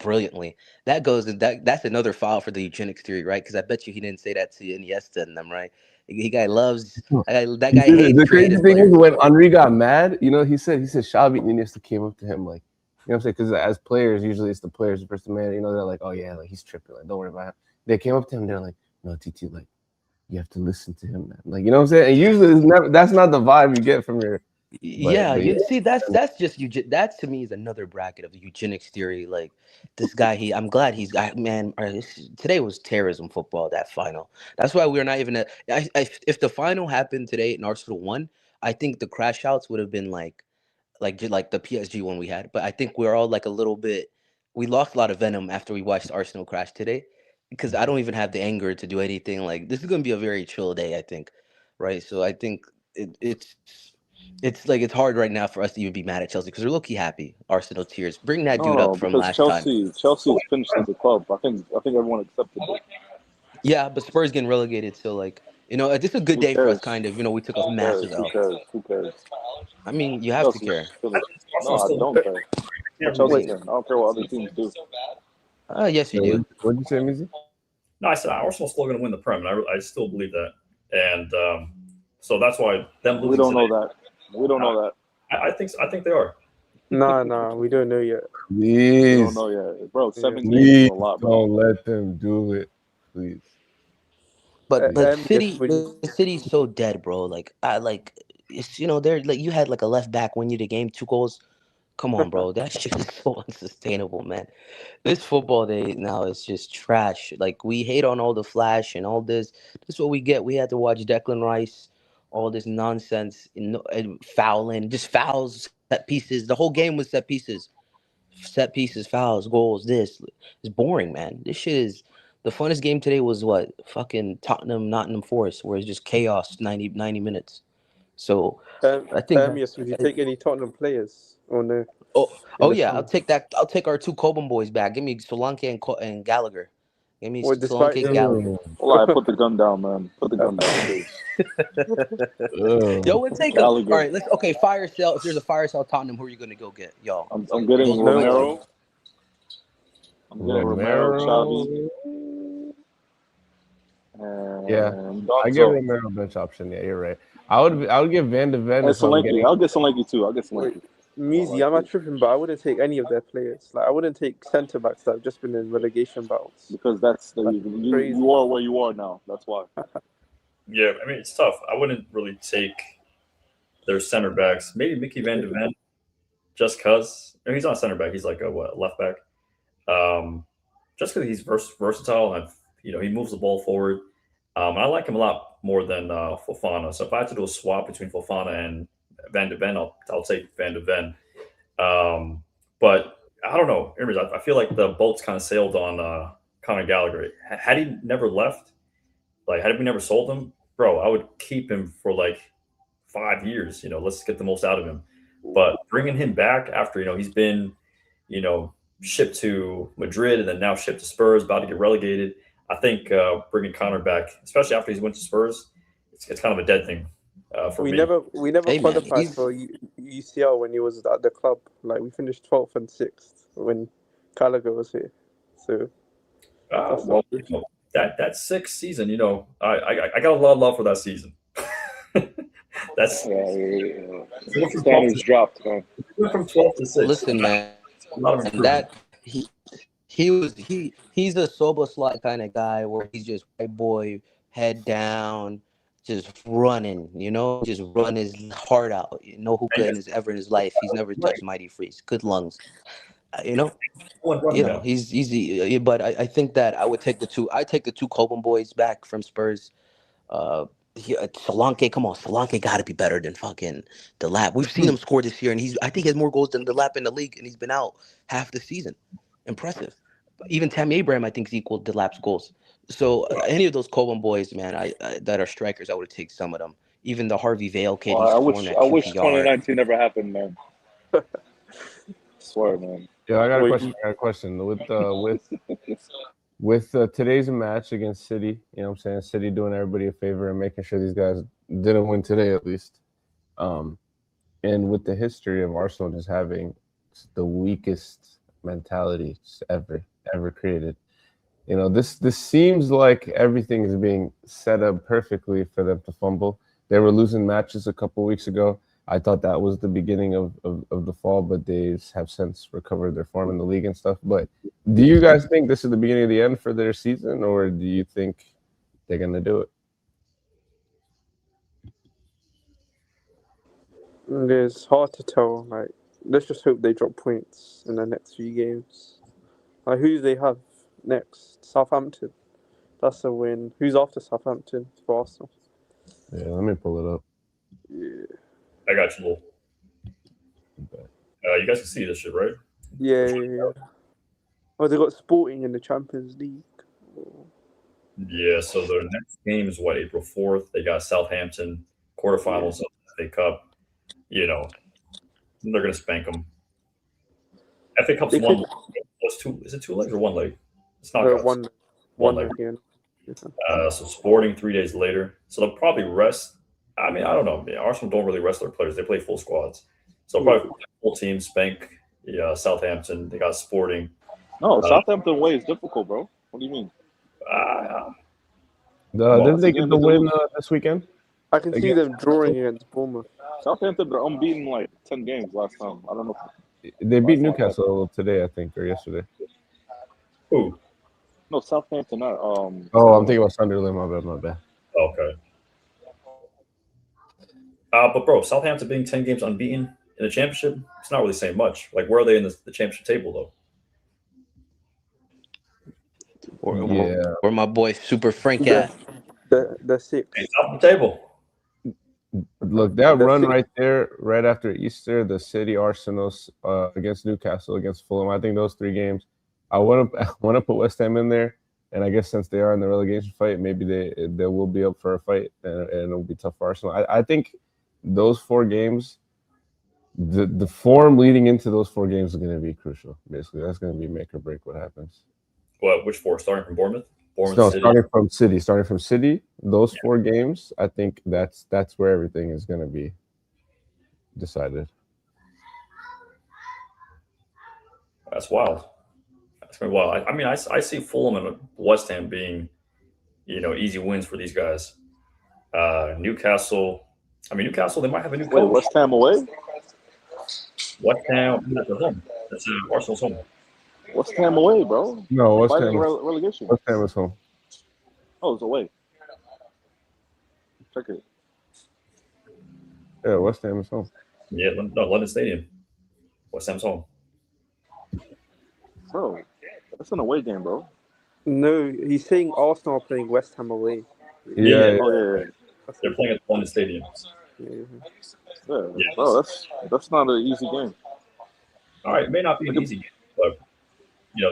brilliantly, that's another file for the eugenics theory, right? Because I bet you he didn't say that to Iniesta and them, right? That guy hates the crazy creative thing players. is, when Henry got mad, he said Xavi and Iniesta came up to him like, you know what I'm saying? Because as players, usually it's the players versus the man. They're like, oh yeah, like, he's tripping, like, don't worry about him. They came up to him, they're like, no, TT, like, you have to listen to him, man. Like, you know what I'm saying? And usually that's not the vibe you get from your. See, that's just that to me is another bracket of the eugenics theory. Like, this guy, I'm glad today was terrorism football, that final. That's why we're not even if the final happened today and Arsenal won, I think the crash outs would have been like the PSG one we had. But I think we're all like a little bit, we lost a lot of venom after we watched Arsenal crash today, because I don't even have the anger to do anything. Like, this is going to be a very chill day, I think. Right. So I think it's like it's hard right now for us to even be mad at Chelsea because we're low-key happy. Arsenal tears. Bring that dude No, up from because last time. Chelsea is finished as a club. I think everyone accepted it. Yeah, but Spurs getting relegated, so like this is a good Who day for us. cares? Kind of, we took a Who cares? massive Who L. cares? Who cares? I mean, you have to Chelsea's care. still no, I don't care. I'm Chelsea fan. I don't care what other teams do. Yes, you do. What'd you say, Mizzy? No, I said Arsenal's still going to win the Prem. And I still believe that, and so that's why them losing. We don't know today, that. We don't know that. I think they are. Nah, we don't know yet. We Please, don't know yet, bro. 7 games please is a lot, bro. don't let them do it, please. But Yes, City's so dead, bro. Like it's they're like you had like a left back win you the game, 2 goals. Come on, bro. That shit is so unsustainable, man. This football day now is just trash. Like we hate on all the flash and all this. This is what we get. We had to watch Declan Rice, all this nonsense, and fouling, just fouls, set pieces. The whole game was set pieces, fouls, goals. This is boring, man. This shit is the funnest game today. Was what fucking Nottingham Forest, where it's just chaos 90 minutes. So I think. Yes, would you take any Tottenham players or no? Oh yeah, I'll take that. I'll take our 2 Coben boys back. Give me Solanke and Gallagher. Give me Well, despite Solanke, them- Gallagher. Well, I put the gun down, man. Put the gun down, please. Yo, we'll take them. All right, fire sale. If there's a fire sale, Tottenham, who are you gonna go get, y'all? I'm getting Romero. I'm getting Romero, Xavi. Yeah, I get Romero bench option. Yeah, you're right. I would give Van de Ven. And Solanke. I'll get Solanke too. I'll get Solanke. Measy, I'm not tripping, but I wouldn't take any of their players. Like I wouldn't take centre backs that have just been in relegation battles. Because you are where you are now. That's why. Yeah, I mean it's tough. I wouldn't really take their center backs. Maybe Mickey Van de Ven, just because he's not a center back. He's like a left back. Just because he's versatile and he moves the ball forward. I like him a lot more than Fofana. So if I had to do a swap between Fofana and Van de Ven, I'll take Van de Ven. But I don't know. I feel like the boat's kind of sailed on Conor Gallagher. Had he never left, like had we never sold him, bro, I would keep him for like 5 years. Let's get the most out of him. But bringing him back after he's been shipped to Madrid and then now shipped to Spurs, about to get relegated. I think bringing Connor back, especially after he's went to Spurs, it's kind of a dead thing for me. We never qualified for UCL when he was at the club. Like we finished 12th and 6th when Gallagher was here. So that 6th season, I got a lot of love for that season. That's standards dropped, man. From 12 to 6. Listen, man, and that he's a Soboslai kind of guy where he's just white boy, head down, just running, just run his heart out. No hookah ever in his life. He's never touched Mighty Freeze. Good lungs. He's easy. But I think that I would take the 2. I take the 2 Coben boys back from Spurs. Solanke, come on, Solanke got to be better than fucking Delap. We've seen him score this year, and I think he has more goals than Delap in the league, and he's been out half the season. Impressive. Even Tammy Abraham, I think, is equal to Delap's goals. So any of those Coben boys, man, I that are strikers, I would take some of them. Even the Harvey Vale kid. I wish 2019 never happened, man. Swear, man. Yeah, I got a question. With today's match against City, City doing everybody a favor and making sure these guys didn't win today at least. And with the history of Arsenal just having the weakest mentality ever created, this seems like everything is being set up perfectly for them to fumble. They were losing matches a couple weeks ago. I thought that was the beginning of the fall, but they have since recovered their form in the league and stuff. But do you guys think this is the beginning of the end for their season, or do you think they're going to do it? It's hard to tell. Like, let's just hope they drop points in the next few games. Like, who do they have next? Southampton. That's a win. Who's after Southampton for Arsenal? Yeah, let me pull it up. Yeah. I got you, Lil. You guys can see this shit, right? Yeah. Oh, they got Sporting in the Champions League. Yeah, so their next game is April 4th. They got Southampton quarterfinals of the FA Cup. You know, they're going to spank them. FA Cup's one. What's two? Is it 2 legs or 1 leg? It's not one leg. Again. So Sporting 3 days later. So they'll probably rest. I mean, I don't know. Arsenal don't really rest their players. They play full squads. So they'll probably full team spank Southampton. They got Sporting. No, Southampton way is difficult, bro. What do you mean? Didn't they get the win this weekend? I can see them drawing against Bournemouth. Southampton, they're unbeaten like 10 games last time. I don't know. They beat Newcastle today, I think, or yesterday. Who? No, Southampton. Not, Oh, I'm thinking about Sunderland. My bad. Okay. But bro, Southampton being 10 games unbeaten in the championship, it's not really saying much. Like, where are they in the championship table, though? Where my boy Super Frank at? The 6th. Hey, top of the table. Look, that run right there, right after Easter, the City, Arsenal against Newcastle, against Fulham. I think those 3 games. I want to put West Ham in there, and I guess since they are in the relegation fight, maybe they will be up for a fight, and it'll be tough for Arsenal. I think those 4 games, the form leading into those 4 games is going to be crucial. Basically, that's going to be make or break what happens. What? Which 4? Starting from Bournemouth? No, starting from City. Those 4 games, I think that's where everything is going to be decided. That's wild. That's going to be wild. I mean, I see Fulham and West Ham being, easy wins for these guys. Newcastle. I mean, Newcastle, they might have a new coach. Wait, West Ham away? West Ham at home. That's Arsenal's home. West Ham away, bro. No, West Ham. Relegation. West Ham is home. Oh, it's away. Check it. Yeah, West Ham is home. Yeah, London Stadium. West Ham's home. Bro, that's an away game, bro. No, he's saying Arsenal are playing West Ham away. Yeah. They're playing at London Stadium. Yeah, bro, that's not an easy game. All right, it may not be an easy game, but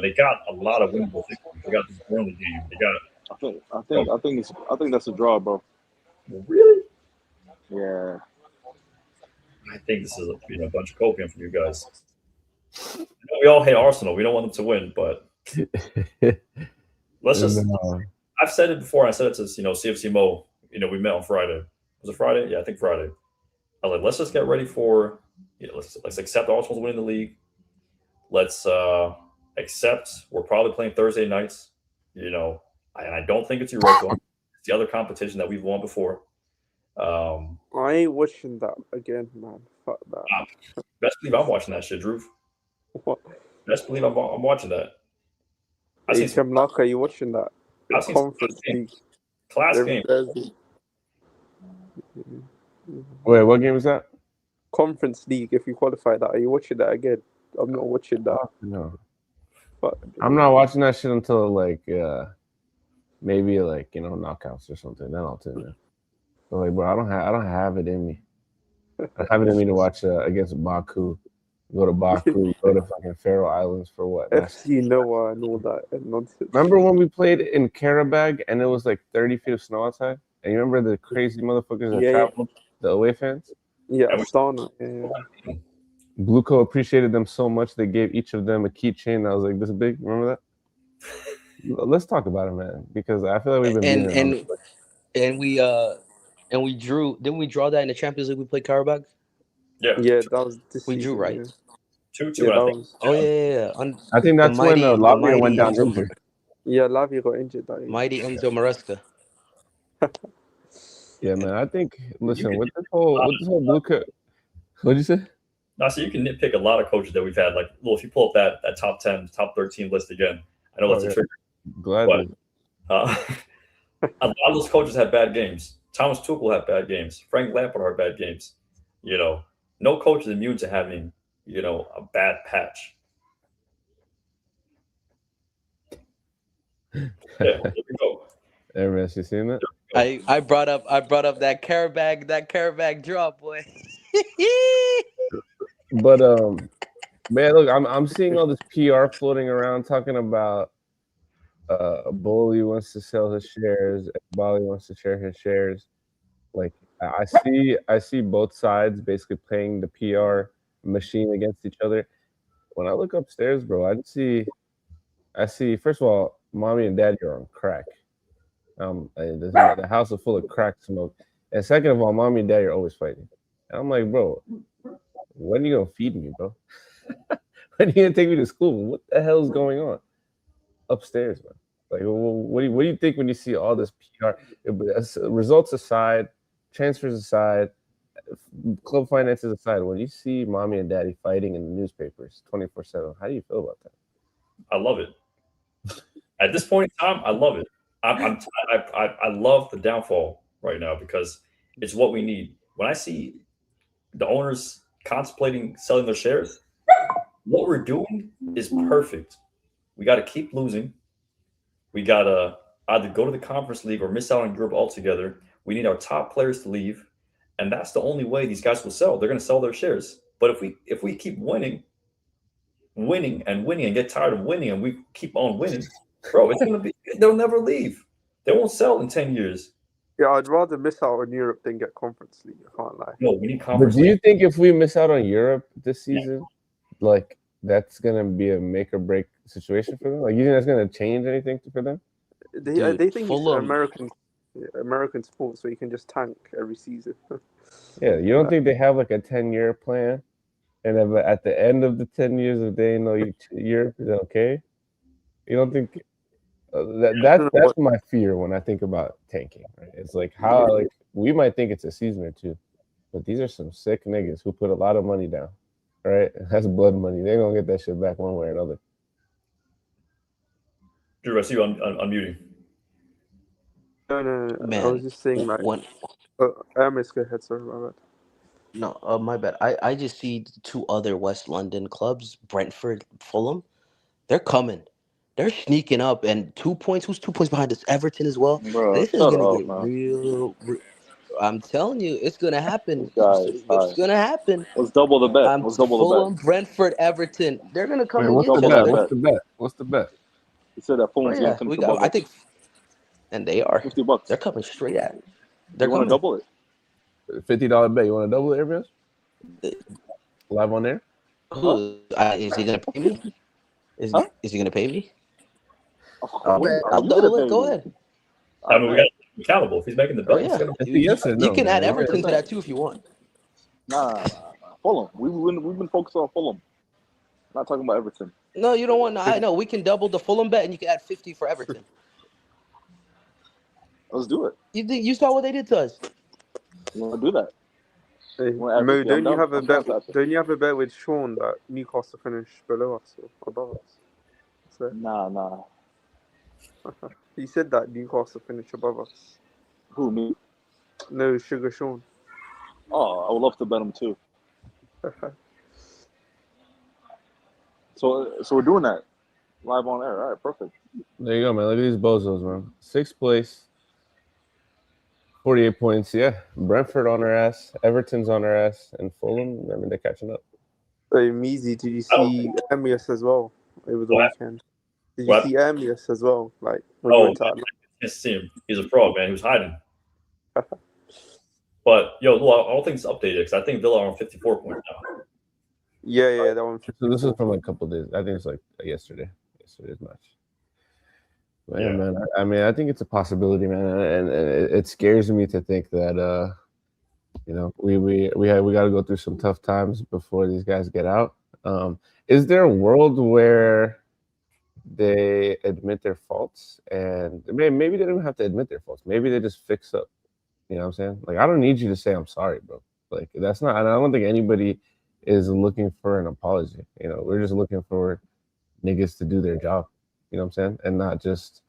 they got a lot of winnable victories. They got this Burnley game. They got. I think that's a draw, bro. Really? Yeah. I think this is a bunch of copium from you guys. We all hate Arsenal. We don't want them to win, but let's just. I've said it before. I said it to CFC Mo. We met on Friday. Was it Friday? Yeah, I think Friday. I was like, let's just get ready for. Let's accept Arsenal's winning the league. Let's accept we're probably playing Thursday nights. And I don't think it's Europa. It's the other competition that we've won before. I ain't watching that again, man. Fuck that. Best believe I'm watching that shit, Drew. What? Best believe I'm watching that. Hey, Chemlaka, you watching that? Conference League. Class game. Wait, what game is that? Conference League. If you qualify that, are you watching that again? I'm not watching that. No. Fuck. I'm not watching that shit until maybe knockouts or something. Then I'll tune in. So bro, I don't have it in me. I have it in me to watch against Baku. Go to Baku, go to fucking Faroe Islands for what? FC Noah and all that nonsense. Remember when we played in Karabag and it was like 30 feet of snow outside? And you remember the crazy motherfuckers that traveled, the away fans? Yeah, Astana. Yeah. Blueco appreciated them so much they gave each of them a keychain that was like this big. Remember that? Let's talk about it, man, because I feel like we've been and we drew. Didn't we draw that in the Champions League? We played Karabag. Yeah, that was this we drew, right? 2-2. Yeah, I think. Oh yeah. I think that's when Lavia went down injured. Yeah, Lavia got injured. That mighty Enzo Maresca. Yeah, man. I think. Listen, with this whole Blueco, what'd you say? No, so you can nitpick a lot of coaches that we've had. Like, well, if you pull up that top 10, top 13 list again, I know that's a trigger. Gladly. But a lot of those coaches had bad games. Thomas Tuchel had bad games. Frank Lampard had bad games. No coach is immune to having, a bad patch. Yeah, there we go. Hey, man, you seen that? I brought up that Karabag drop, boy. But man, look, I'm seeing all this PR floating around talking about Bohely wants to sell his shares, Egbahli wants to share his shares. Like I see both sides basically playing the PR machine against each other. When I look upstairs, bro, I see first of all, mommy and daddy are on crack. The house is full of crack smoke. And second of all, mommy and daddy are always fighting. And I'm like, bro, when are you gonna feed me, bro? When are you gonna take me to school? What the hell is going on upstairs, man? Like, what do you think when you see all this PR? Results aside, transfers aside, club finances aside, when you see mommy and daddy fighting in the newspapers 24/7, how do you feel about that? I love it. At this point in time, I love it. I love the downfall right now because it's what we need. When I see the owners contemplating selling their shares, what we're doing is perfect. We got to keep losing. We got to either go to the conference league or miss out on Europe altogether. We need our top players to leave. And that's the only way these guys will sell. They're going to sell their shares. But if we keep winning and get tired of winning and we keep on winning, bro, it's going to be, they'll never leave. They won't sell in 10 years. Yeah, I'd rather miss out on Europe than get Conference League. I can't lie. No, we need Conference League. But do you think if we miss out on Europe this season, like that's going to be a make or break situation for them? Like, you think that's going to change anything for them? They think it's American sports, so you can just tank every season. Yeah, you don't think they have like a 10-year plan, and at the end of the 10 years, if they know Europe is okay, you don't think that's my fear when I think about tanking. Right? It's like how we might think it's a season or two, but these are some sick niggas who put a lot of money down. Right? That's blood money. They're gonna get that shit back one way or another. Drew, I see you unmuting. No. Man, I was just saying like. Amos, go ahead. Sorry about that. No, my bad. I just see two other West London clubs, Brentford, Fulham. They're coming. They're sneaking up, and 2 points. Who's 2 points behind us? Everton as well. Bro, this is gonna get real. I'm telling you, it's gonna happen. It's gonna happen. Let's double the bet. Let's double the bet. Fulham, Brentford, Everton. They're gonna come and what's get the you. bet? What's the bet? What's the bet? You said that Fulham's gonna finish above us. I think, and they are. $50. They're coming straight at. They want to double it. $50 bet. You want to double it, everybody? Live on there? Is he gonna pay me? Is he gonna pay me? I'll double it. Go ahead. I mean, we got to be accountable. If he's making the bet, you can add Everton to that too if you want. Nah. Fulham. We've been focused on Fulham. Not talking about Everton. No, you don't want. I know we can double the Fulham bet, and you can add 50 for Everton. Let's do it. You saw what they did to us. You want to do that? Hey, Mo, don't you have a bet? Don't you have a bet with Sean that Newcastle finish below us or above us? So, Nah. He said that Newcastle finish above us. Who, me? No, Sugar Sean. Oh, I would love to bet him too. So we're doing that live on air. All right, perfect. There you go, man. Look at these bozos, man. 6th place, 48 points. Yeah, Brentford on our ass, Everton's on our ass, and Fulham. I mean, they're catching up. Hey, Measy, did you see Amias as well over the weekend? Did you see Amias as well? Like, when you went to Atlanta? I see him. He's a fraud, man. He was hiding. But I don't think it's updated because I think Villa are on 54 points now. Yeah, that one. So this is from like a couple of days. I think it's like yesterday's match. But yeah, man. I mean, I think it's a possibility, man, and it scares me to think that we got to go through some tough times before these guys get out. Is there a world where they admit their faults, and maybe they don't have to admit their faults? Maybe they just fix up. You know what I'm saying? Like, I don't need you to say I'm sorry, bro. Like, that's not. I don't think anybody is looking for an apology. You know, we're just looking for niggas to do their job. You know what I'm saying? And not just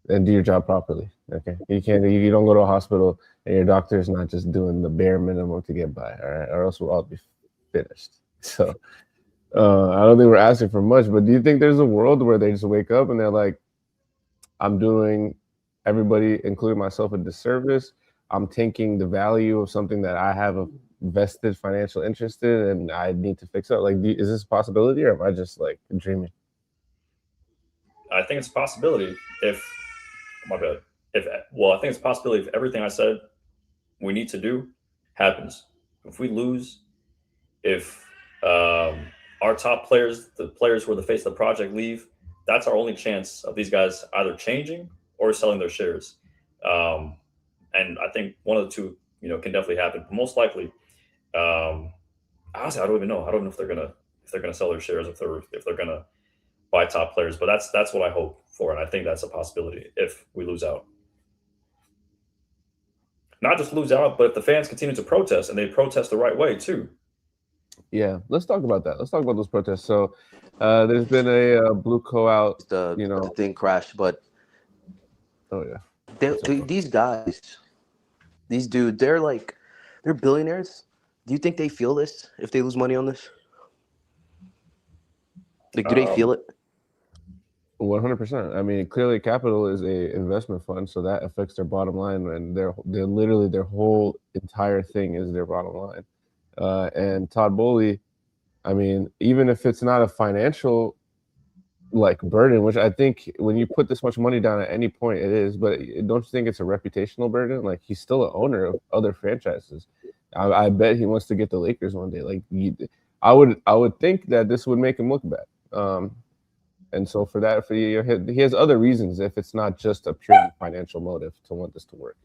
do your job properly. Okay, you don't go to a hospital and your doctor is not just doing the bare minimum to get by. All right, or else we'll all be finished. So I don't think we're asking for much. But do you think there's a world where they just wake up and they're like, I'm doing everybody, including myself, a disservice? I'm taking the value of something that I have a vested financial interest in, and I need to fix up. Like, is this a possibility, or am I just like dreaming? I think it's a possibility I think it's a possibility if everything I said we need to do happens. If we lose, if our top players, the players who are the face of the project, leave, that's our only chance of these guys either changing or selling their shares. And I think one of the two, can definitely happen. But most likely, honestly, I don't even know. I don't know if they're gonna sell their shares, if they're gonna buy top players. But that's what I hope for, and I think that's a possibility if we lose out. Not just lose out, but if the fans continue to protest and they protest the right way too. Yeah, let's talk about that. Let's talk about those protests. So, there's been a Blueco out. The thing crashed, but oh yeah, these guys, these dudes, they're billionaires. Do you think they feel this if they lose money on this? Like, do they feel it? 100%. I mean, Clearlake Capital is a investment fund, so that affects their bottom line, and they're literally their whole entire thing is their bottom line. And Todd Bohely, I mean, even if it's not a financial burden, which I think when you put this much money down at any point it is, but don't you think it's a reputational burden? Like, he's still an owner of other franchises. I bet he wants to get the Lakers one day. Like, I would think that this would make him look bad. And so for that, he has other reasons if it's not just a purely financial motive to want this to work,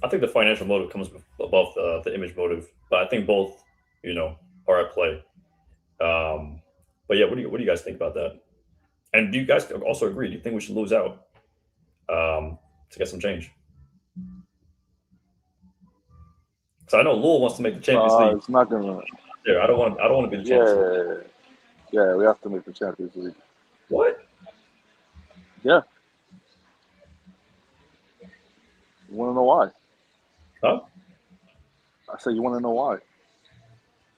I think the financial motive comes above the image motive, but I think both, are at play. But yeah, what do you guys think about that? And do you guys also agree? Do you think we should lose out to get some change? So I know Lowell wants to make the Champions League. It's not gonna. Yeah, I don't want to be the Champions League. Yeah, we have to make the Champions League. What? Yeah. You want to know why? Huh? I said, you want to know why?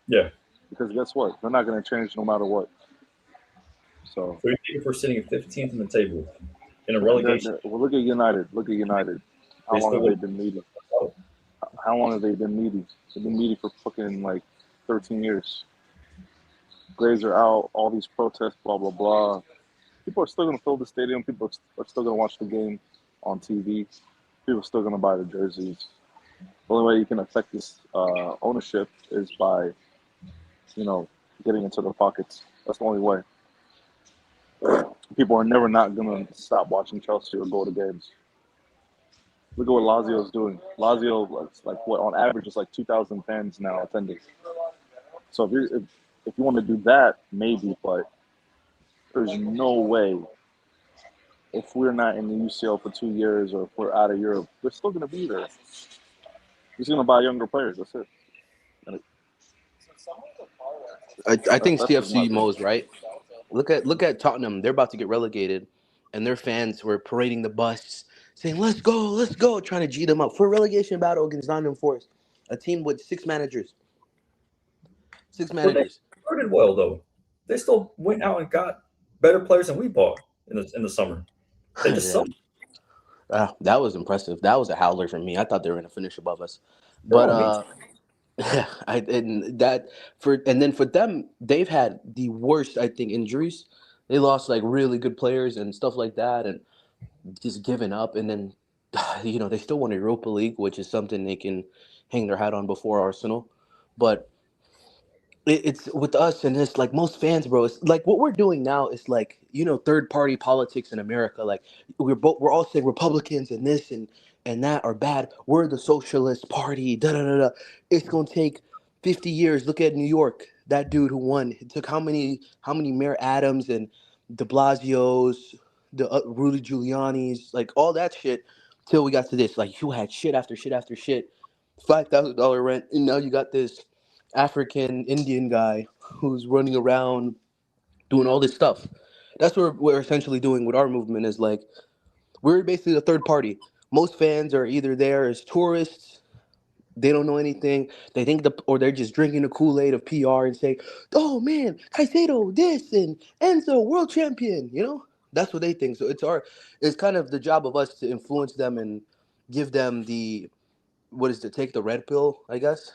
Yeah. Because guess what? They're not going to change no matter what. So if we're sitting at 15th in the table in a relegation. Well, look at United. How long have they been meeting? How long have they been meeting? They've been meeting for fucking 13 years. Graves are out, all these protests, blah, blah, blah. People are still going to fill the stadium. People are still going to watch the game on TV. People are still going to buy the jerseys. The only way you can affect this ownership is by, getting into their pockets. That's the only way. People are never not going to stop watching Chelsea or go to games. Look at what Lazio's doing. Lazio, on average, it's 2,000 fans now attending. So if you want to do that, maybe, but there's no way. If we're not in the UCL for 2 years or if we're out of Europe, they're still going to be there. They're just going to buy younger players. That's it. I think CFC Mo's right. Look at Tottenham. They're about to get relegated, and their fans were parading the bus, saying, let's go, trying to G them up for a relegation battle against Nottingham Forest, a team with 6 managers. 6 managers. They started well, though. They still went out and got better players than we bought in the summer. They just sucked. That was impressive. That was a howler for me. I thought they were going to finish above us. But then for them, they've had the worst, I think, injuries. They lost really good players and stuff like that, and just given up. And then, they still won Europa League, which is something they can hang their hat on before Arsenal. But it's with us, and it's most fans, bro. It's what we're doing now is third party politics in America. We're all saying Republicans and this and that are bad. We're the socialist party. Da da da da. It's gonna take 50 years. Look at New York. That dude who won. It took how many Mayor Adams and De Blasio's, the Rudy Giuliani's, all that shit, till we got to this. You had shit after shit after shit, $5,000 rent, and now you got this African Indian guy who's running around doing all this stuff. That's what we're essentially doing with our movement is we're basically the third party. Most fans are either there as tourists, they don't know anything, they think or they're just drinking the Kool-Aid of PR and say, oh man, Caicedo this and Enzo world champion, that's what they think. So it's kind of the job of us to influence them and give them take the red pill, I guess.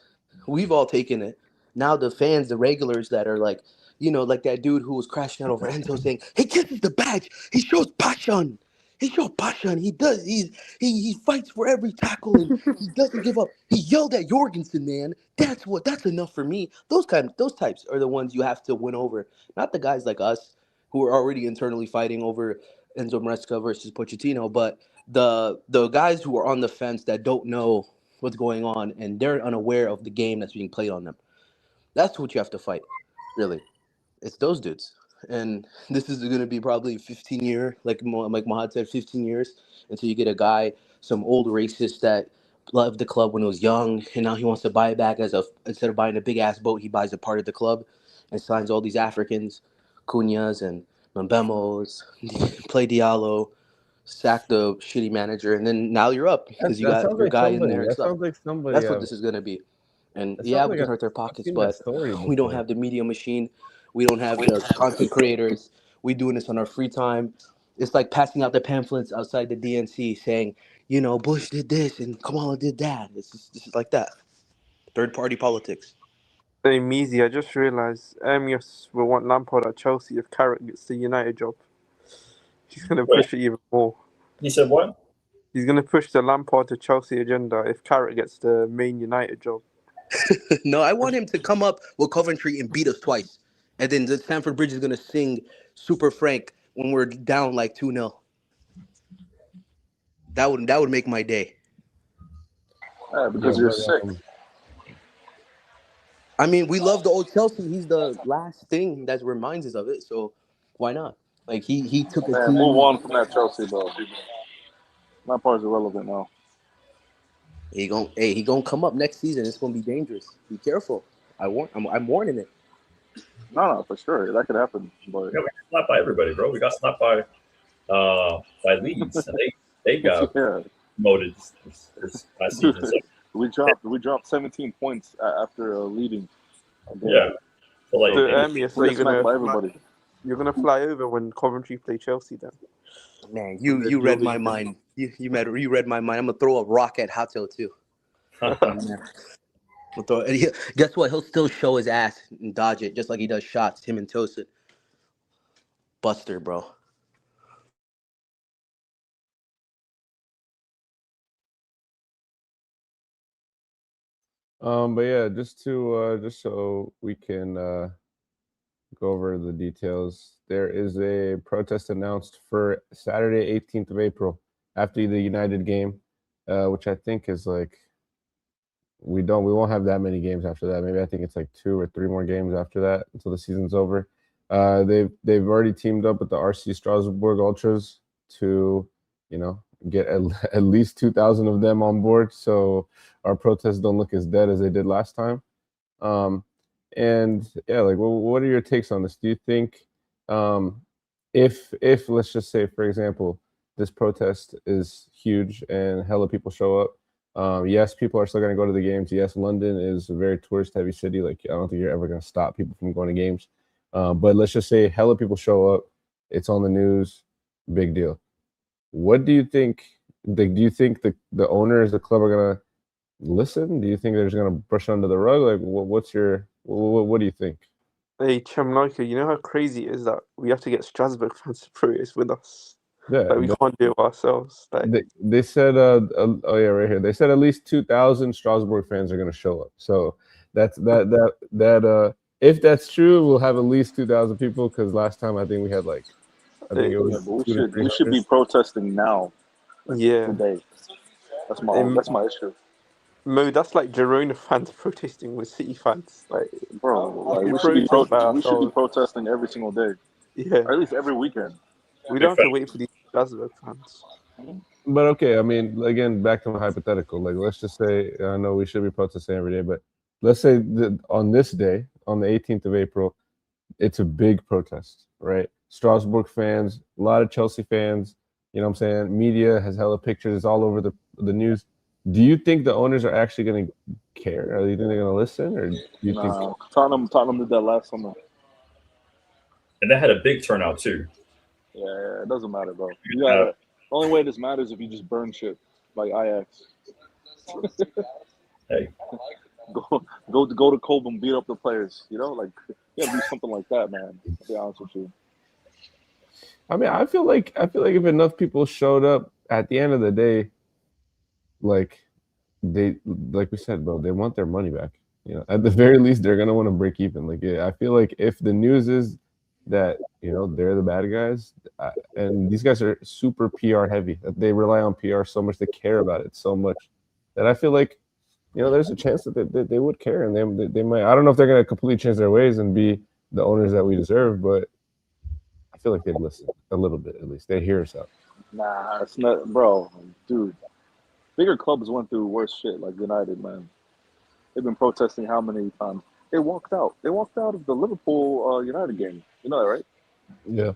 We've all taken it. Now the fans, the regulars that are like that dude who was crashing out over Enzo saying, he kisses the badge. He shows passion. he's your pasha, and he fights for every tackle, and he doesn't give up. He yelled at Jorgensen, man. That's enough for me. Those types are the ones you have to win over, not the guys like us who are already internally fighting over Enzo Maresca versus Pochettino, but the guys who are on the fence that don't know what's going on and they're unaware of the game that's being played on them. That's what you have to fight, really. It's those dudes. And this is going to be probably 15 year, like Mahad said, 15 years until you get a guy, some old racist that loved the club when he was young, and now he wants to buy it back instead of buying a big ass boat, he buys a part of the club and signs all these Africans, Cunhas and Mbemos, play Diallo, sack the shitty manager, and then now you're up because you That got sounds your like guy in somebody. there and That stuff. sounds like somebody. That's what this is going to be. And That yeah, sounds we like can hurt their I've pockets, seen that but story we don't before. have the media machine. We don't have the content creators. We doing this on our free time. It's like passing out the pamphlets outside the DNC saying, Bush did this and Kamala did that. This is like that. Third party politics. Hey, Measy, I just realised Amius will want Lampard at Chelsea if Carrot gets the United job. He's going to push it even more. He said what? He's going to push the Lampard to Chelsea agenda if Carrot gets the main United job. No, I want him to come up with Coventry and beat us twice. And then the Stamford Bridge is going to sing Super Frank when we're down like 2-0. That would make my day. Because you're sick. I mean, we love the old Chelsea. He's the last thing that reminds us of it. So why not? Like he took a team. Move on from that Chelsea, bro. Lampard's irrelevant now. He gonna come up next season. It's gonna be dangerous. Be careful. I'm warning it. No, for sure that could happen. But we got slapped by everybody, bro. We got slapped by Leeds, and they got promoted this past season. So. We dropped 17 points after leading. Yeah. So like, you're gonna fly over when Coventry play Chelsea then. Man, you read my mind. You read my mind. I'm gonna throw a rock at Hato too. Guess what? He'll still show his ass and dodge it just like he does shots. Him and Tosin. Buster, bro. But yeah, just so we can go over the details. There is a protest announced for Saturday, 18th of April, after the United game, which I think is like we won't have that many games after that. Maybe I think it's like 2 or 3 more games after that until the season's over. They've already teamed up with the RC Strasbourg Ultras to, get at least 2,000 of them on board, so our protests don't look as dead as they did last time. And yeah, like, what are your takes on this? Do you think if let's just say, for example, this protest is huge and hella people show up, yes, people are still going to go to the games. Yes, London is a very tourist-heavy city. Like, I don't think you're ever going to stop people from going to games. But let's just say hella people show up. It's on the news. Big deal. What do you think? Do you think the owners, the club, are going to listen? Do you think they're just going to brush under the rug? Like, what do you think? Hey, Chemloika, you know how crazy it is that we have to get Strasbourg fans to protest with us? Yeah, like we can't do it ourselves. Like, they said, oh yeah, right here. They said at least 2,000 Strasbourg fans are going to show up. So that if that's true, we'll have at least 2,000 people. Because last time I think we had like, it was. We should be protesting now. Yeah, today. That's my issue. Mo, that's like Girona fans protesting with City fans. Like, bro, we should be protesting every single day. Yeah, or at least every weekend. We don't have to wait for these Strasbourg fans. But okay, I mean, again, back to my hypothetical. Like, let's just say, I know we should be protesting every day, but let's say that on this day, on the 18th of April, it's a big protest, right? Strasbourg fans, a lot of Chelsea fans, you know what I'm saying? Media has hella pictures, it's all over the news. Do you think the owners are actually going to care? Or do you think they're going to listen? Or do you think Tottenham did that last summer. And they had a big turnout too. Yeah, it doesn't matter, bro. The only way this matters is if you just burn shit like Ajax. Hey, go to Cobham, beat up the players. You know, like you gotta do something like that, man. To be honest with you. I mean, I feel like if enough people showed up at the end of the day, like we said, bro, they want their money back. You know, at the very least, they're gonna want to break even. Like, I feel like if the news is that they're the bad guys, and these guys are super PR heavy, that they rely on PR so much, they care about it so much, that I feel like there's a chance that they would care, and they might. I don't know if they're gonna completely change their ways and be the owners that we deserve, but I feel like they'd listen a little bit at least. They hear us out. Nah, it's not, bro. Dude, bigger clubs went through worse shit, like United, man. They've been protesting how many times? They walked out. They walked out of the Liverpool United game. You know that, right? Yeah.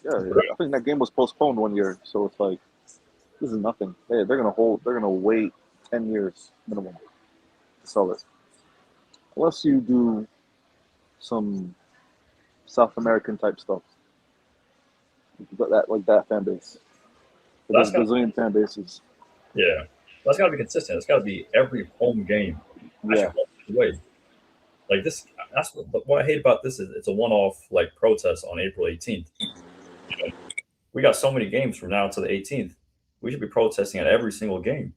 Yeah, I think that game was postponed 1 year, so it's like this is nothing. They're gonna wait 10 years minimum to sell it, unless you do some South American type stuff, like that fan base. Those Brazilian fan bases. Yeah, that's got to be consistent. It's got to be every home game. Yeah. Way. Like this, that's what I hate about this is it's a one-off like protest on April 18th. We got so many games from now to the 18th. We should be protesting at every single game,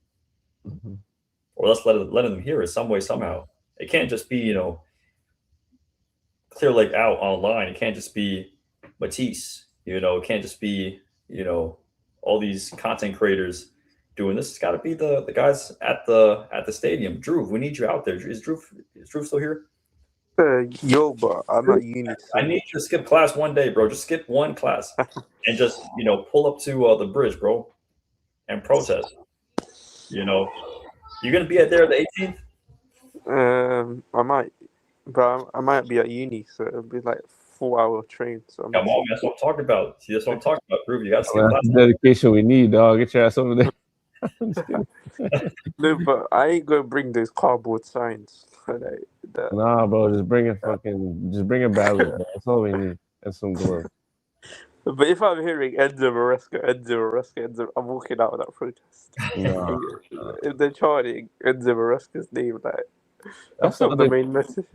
or let's let them hear it some way somehow. It can't just be Clearlake out online. It can't just be Matisse. It can't just be all these content creators doing this. It's got to be the guys at the stadium. Drew, we need you out there. Is Drew still here? Yo, but I'm at uni. I need you to skip class one day, bro. Just skip one class and just pull up to the bridge, bro, and protest. You're gonna be there the 18th. I might, but I might be at uni, so it'll be like 4-hour train. So come on, that's what I'm talking about. See, that's what I'm talking about, Drew. You got to skip class. That's the dedication we need, dog. Get your ass over there. No, but I ain't gonna bring those cardboard signs. Nah, bro, just bring it badly, bro. That's all we need. And some gloves. But if I'm hearing Enzo Maresca, I'm walking out of that protest. No. If they're chanting Enzo Maresca's name, that's not the main message.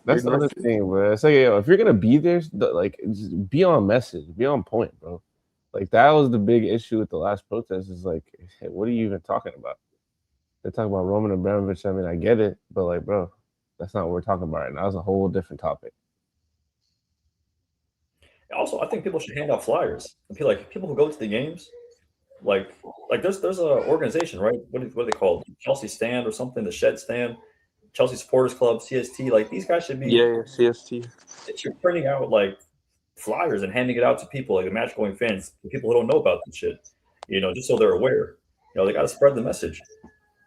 That's the other thing, bro. It's like, if you're gonna be there, just be on message, be on point, bro. Like, that was the big issue with the last protest. Is like, hey, what are you even talking about? They're talking about Roman Abramovich. I mean, I get it, but like, bro, that's not what we're talking about right now. It's a whole different topic. Also, I think people should hand out flyers. People who go to the games, like there's an organization, right? What are they called? Chelsea Stand or something? The Shed Stand, Chelsea Supporters Club, CST. Like, these guys should be CST. They should be printing out like flyers and handing it out to people, like the match going fans, people who don't know about this shit. Just so they're aware. They got to spread the message.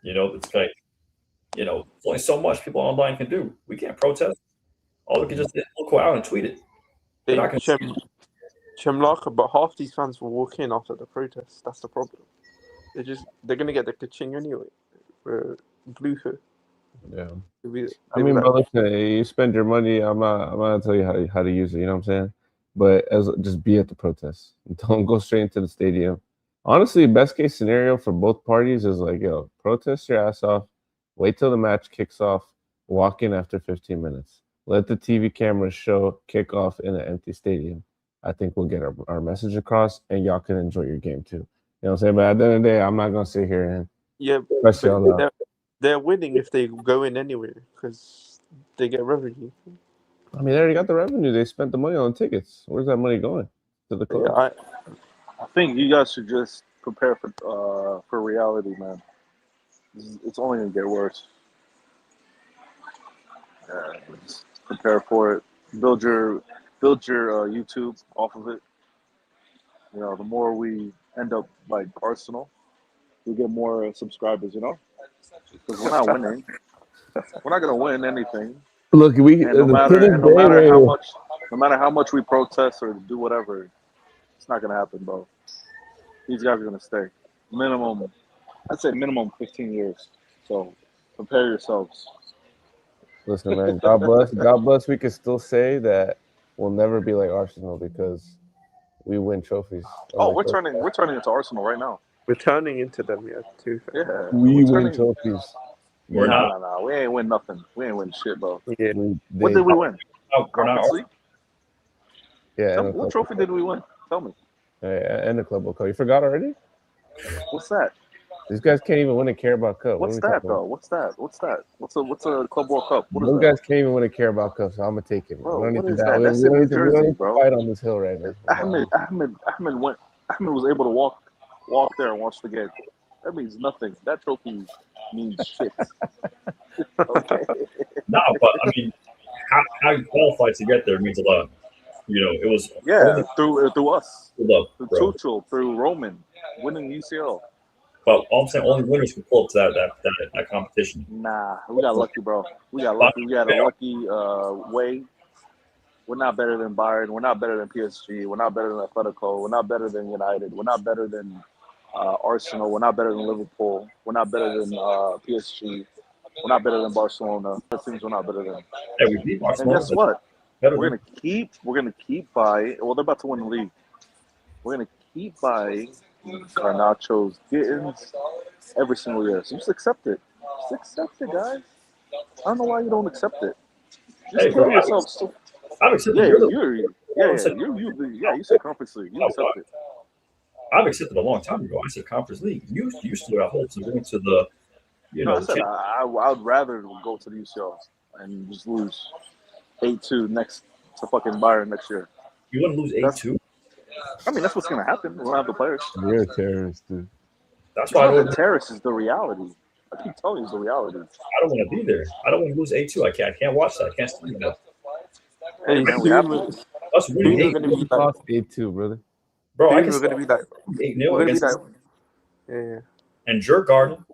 It's like, there's only so much people online can do. We can't protest. All we can just go out and tweet it. Chimlaka, but half these fans will walk in after the protest. That's the problem. They're gonna get the kaching anyway. Blueco. Yeah. I mean, but listen, you spend your money. I'm not gonna tell you how to use it. You know what I'm saying? But just be at the protest. Don't go straight into the stadium. Honestly, best case scenario for both parties is like, protest your ass off. Wait till the match kicks off. Walk in after 15 minutes. Let the TV cameras show kickoff in an empty stadium. I think we'll get our message across, and y'all can enjoy your game too. You know what I'm saying? But at the end of the day, I'm not gonna sit here and they're winning if they go in anywhere because they get revenue. I mean, they already got the revenue. They spent the money on tickets. Where's that money going? To the club. Yeah, I think you guys should just prepare for reality, man. It's only gonna get worse. Just prepare for it. Build your YouTube off of it. The more we end up like Arsenal, we get more subscribers. Because we're not winning. We're not gonna win anything. Look, no matter how much we protest or do whatever, it's not gonna happen, bro. These guys are gonna stay. I'd say minimum 15 years. So prepare yourselves. Listen, man, God bless. We can still say that we'll never be like Arsenal because we win trophies. We're turning into Arsenal right now. We're turning into them, too. Yeah, we win trophies. We're not. Nah. We ain't win nothing. We ain't win shit, bro. Yeah. What did we win? We're not. Yeah. What trophy did we win? Tell me. And the Club World Cup. You forgot already? What's that? These guys can't even win a Carabao Cup. What's that though? What's that? What's a Club World Cup? What is Those that? guys can't even win a Carabao Cup, so I'm gonna take it. Bro, we don't what need is to that? That's we in New don't Jersey, need to bro. fight on this hill right now. Ahmed was able to walk there and watch the game. That means nothing. That trophy means shit. Okay. No, but I mean, how you qualified to get there means a lot. You know, it was through us, through Tuchel, through Roman, winning UCL. But all I'm saying, only winners can pull up to that competition. Nah, we got lucky, bro. We got lucky. We got a lucky way. We're not better than Bayern. We're not better than PSG. We're not better than Atletico. We're not better than United. We're not better than Arsenal. We're not better than Liverpool. We're not better than PSG. We're not better than Barcelona. The teams we're not better than. Hey, we beat Barcelona. And guess what? We're gonna keep by. Well, they're about to win the league. We're gonna keep by Garnacho's Gittins every single year. So just accept it. Just accept it, guys. I don't know why you don't accept it. Just tell yourself. I'm accepting. You said Conference League. You accept it. I've accepted a long time ago. I said Conference League. You still got hopes of going to the, I said I would rather go to the UCL and just lose 8-2 to fucking Bayern next year. You wouldn't lose 8-2? I mean, that's what's going to happen. We'll have the players. You're a terrorist, dude. That's why the terrorist is the reality. I keep telling you it's the reality. I don't want to be there. I don't want to lose 8-2. I can't watch that. I can't stand that. Hey, man, we have to. Us winning 8-2, brother. Bro, I can we're going to be like 8-0 against yeah. And Jer Garden.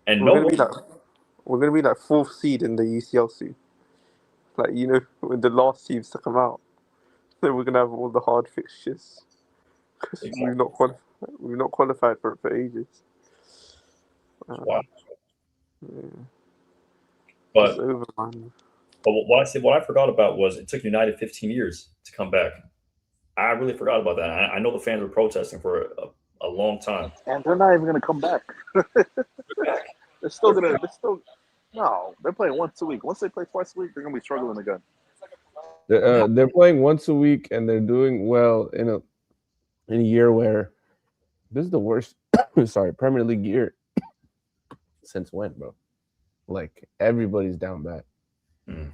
And we're going to be like fourth seed in the UCL soon. Like, you know, when the last teams to come out. So we're going to have all the hard fixtures. Because we've not qualified for it for ages. Wow. Yeah. But, it's over, man. But what I forgot about was it took United 15 years to come back. I really forgot about that. I know the fans were protesting for a long time. And they're not even going to come back. They're playing once a week. Once they play twice a week, they're going to be struggling again. They're playing once a week, and they're doing well in a year where this is the worst Premier League year since when, bro? Like, everybody's down bad. You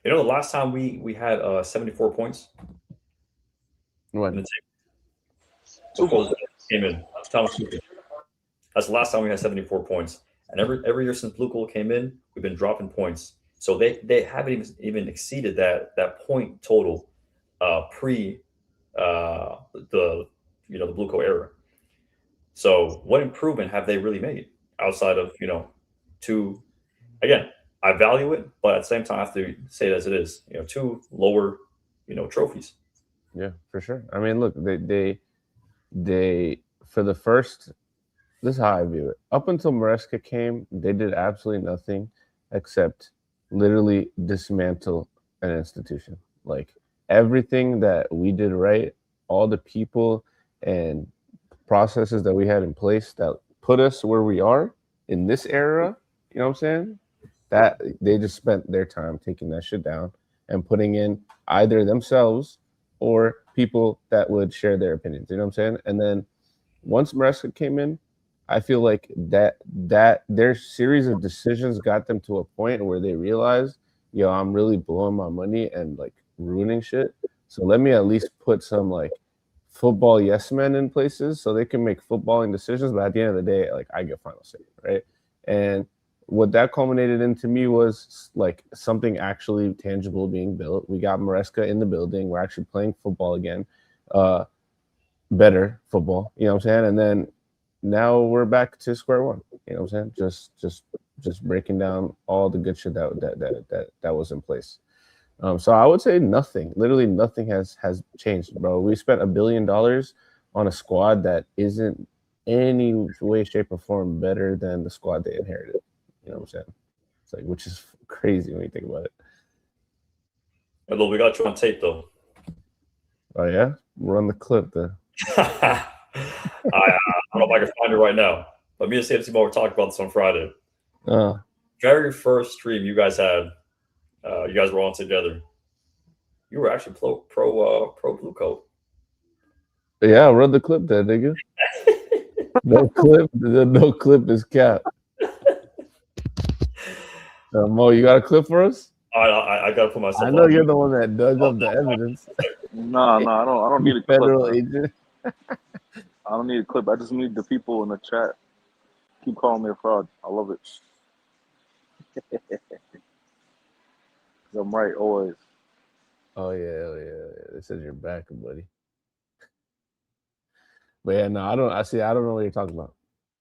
know, the last time we had 74 points. When? Tuchel came in. Thomas Tuchel. That's the last time we had 74 points. And every year since Blueco came in, we've been dropping points. So they haven't even exceeded that point total pre the Blueco era. So what improvement have they really made outside of two? Again, I value it, but at the same time, I have to say it as it is. Two lower trophies. Yeah, for sure. I mean, look, they for the first. This is how I view it. Up until Maresca came, they did absolutely nothing except literally dismantle an institution. Like, everything that we did right, all the people and processes that we had in place that put us where we are in this era, you know what I'm saying? That they just spent their time taking that shit down and putting in either themselves or people that would share their opinions, you know what I'm saying? And then once Maresca came in, I feel like that their series of decisions got them to a point where they realized, I'm really blowing my money and like ruining shit. So let me at least put some like football yes men in places so they can make footballing decisions. But at the end of the day, like, I get final say, right? And what that culminated into me was like something actually tangible being built. We got Maresca in the building. We're actually playing football again, better football. You know what I'm saying? And then now we're back to square one. You know what I'm saying? Just breaking down all the good shit that was in place. So I would say nothing. Literally nothing has changed, bro. We spent $1 billion on a squad that isn't any way, shape, or form better than the squad they inherited. You know what I'm saying? It's like, which is crazy when you think about it. Hello, we got you on tape though. Oh yeah, run the clip there. I don't know if I can find it right now, but me and CFC Ball were talking about this on Friday. Very first stream you guys had, you guys were on together. you were actually pro Blueco. Yeah, run the clip there, nigga. No clip is cap. Mo, you got a clip for us? I gotta put myself. I know you're the one that dug up the evidence. No, I don't need a clip. Federal agent. I don't need a clip. I just need the people in the chat. Keep calling me a fraud. I love it. 'Cause I'm right always. Oh yeah. They said you're back, buddy. But yeah, no, I don't know what you're talking about.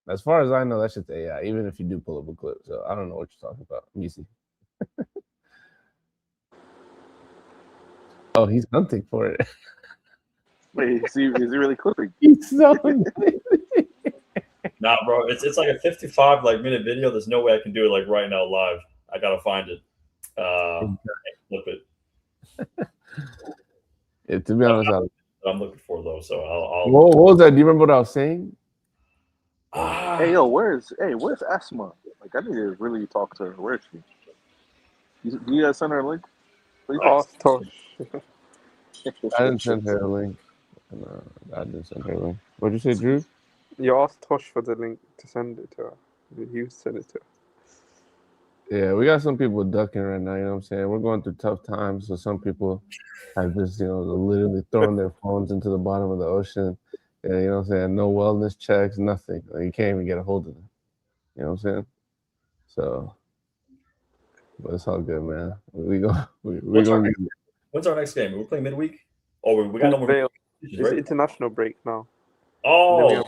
As far as I know, that shit's AI, even if you do pull up a clip. So I don't know what you're talking about. Let me see. Oh, he's hunting for it. Wait, is he really clipping? He's so Nah, bro, it's like a 55 minute video. There's no way I can do it like right now live. I gotta find it. Flip it. Yeah, to be honest, I'm looking for though. So I'll. What was that? Do you remember what I was saying? Hey yo, where's Asma? Like I need to really talk to her. Where is she? Do you guys send her a link? Please. Ask Tosh. I didn't send her a link. No, I didn't send her a link. What'd you say, Drew? You asked Tosh for the link to send it to her. You send it to her. Yeah, we got some people ducking right now, you know what I'm saying? We're going through tough times, so some people have just, literally thrown their phones into the bottom of the ocean. Yeah, you know what I'm saying? No wellness checks, nothing. Like, you can't even get a hold of them. You know what I'm saying? So, but it's all good, man. We're going to When's our next game? We're playing midweek? Oh, we got no more. Vale. Right? It's international break now. Oh,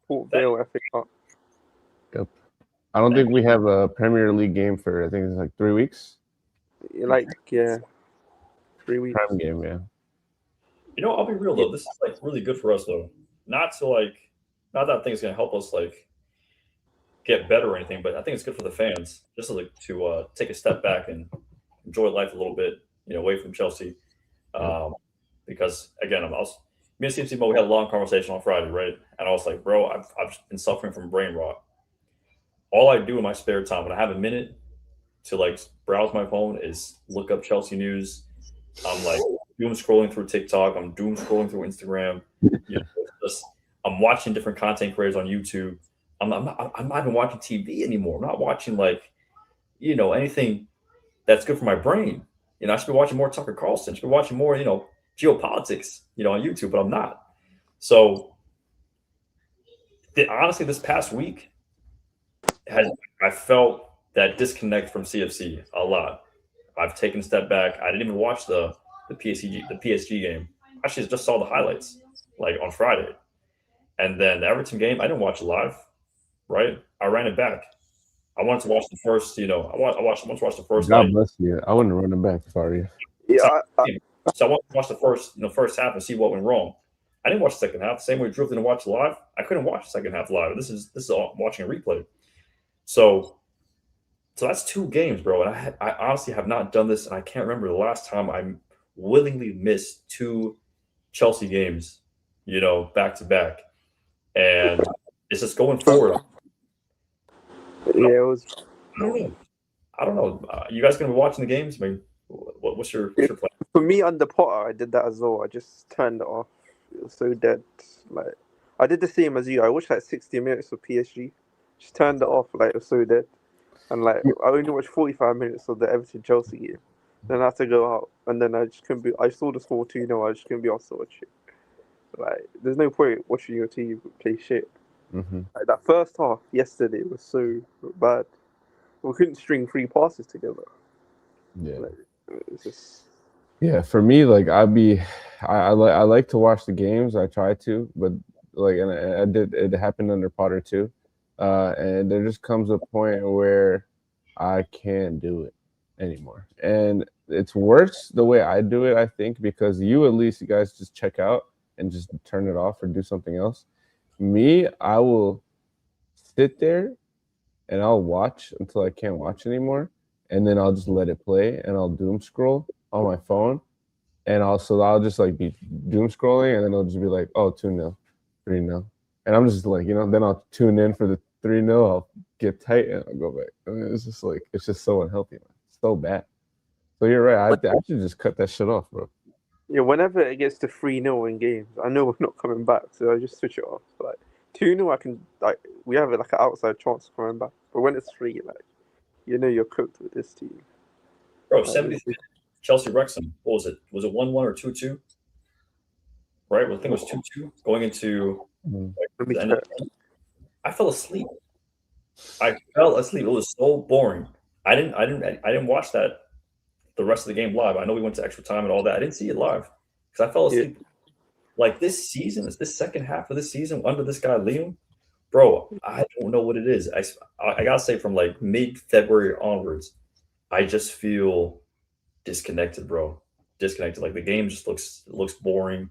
Port Vale FA Cup. Yep. I don't think we have a Premier League game for, I think it's like 3 weeks. 3 weeks. Prime game, yeah. I'll be real though. This is really good for us though. Not that I think it's gonna help us get better or anything, but I think it's good for the fans just to take a step back and enjoy life a little bit, away from Chelsea. Because again, me and CMC Mo, we had a long conversation on Friday, right? And I was like, bro, I've been suffering from brain rot. All I do in my spare time when I have a minute to browse my phone is look up Chelsea news. I'm doom scrolling through TikTok. I'm doom scrolling through Instagram. I'm watching different content creators on YouTube. I'm not even watching TV anymore. I'm not watching anything that's good for my brain. I should be watching more Tucker Carlson. I should be watching more geopolitics on YouTube, but I'm not. So honestly, this past week I felt that disconnect from CFC a lot. I've taken a step back. I didn't even watch the PSG game. I actually just saw the highlights on Friday. And then the Everton game, I didn't watch it live, right? I ran it back. I wanted to watch the first, I wanted to watch the first. God bless you. I wouldn't run it back if I were you. Yeah. So I wanted to watch the first half and see what went wrong. I didn't watch the second half. The same way Drew didn't watch live. I couldn't watch the second half live. This is all watching a replay. So that's 2 games, bro. And I honestly have not done this, and I can't remember the last time I willingly missed 2 Chelsea games, back to back. And it's just going forward. Yeah, it was. I don't know. You guys gonna be watching the games? I mean, what's your plan? For me, under Potter, I did that as well. I just turned it off. It was so dead. I did the same as you. I watched 60 minutes of PSG. Just turned it off. It was so dead. And I only watched 45 minutes of the Everton Chelsea game. Then I had to go out, and then I just couldn't be. I saw the score 2-0. I just couldn't be asked to watch it. There's no point watching your team play shit. Mm-hmm. That first half yesterday was so bad. We couldn't string 3 passes together. Yeah. It's just. Yeah, for me, I like to watch the games. I try to, but and I did. It happened under Potter too, and there just comes a point where I can't do it anymore, and it's worse the way I do it. I think because at least you guys just check out and just turn it off or do something else. Me, I will sit there and I'll watch until I can't watch anymore, and then I'll just let it play and I'll doom scroll on my phone, and I'll just be doom scrolling, and then it'll just be 2-0, 3-0, and I'm just then I'll tune in for the 3-0, I'll get tight and I'll go back. I mean, it's just so unhealthy, man. It's so bad. So you're right. I should just cut that shit off, bro. Yeah, whenever it gets to 3-0 in games, I know we're not coming back, so I just switch it off. Like 2-0, I can we have like an outside chance of coming back. But when it's 3, like you know you're cooked with this team. Bro, 70th minute, Chelsea Wrexham. What was it? Was it 1-1 or 2-2? Right? Well, I think it was 2-2 going into the end of the game. I fell asleep. It was so boring. I didn't watch that the rest of the game live. I know we went to extra time and all that. I didn't see it live because I fell asleep. Yeah. Like this season, this second half of this season under this guy Liam, bro, I don't know what it is. I gotta say, from like mid-February onwards, I just feel disconnected, bro. Disconnected. Like the game just looks boring.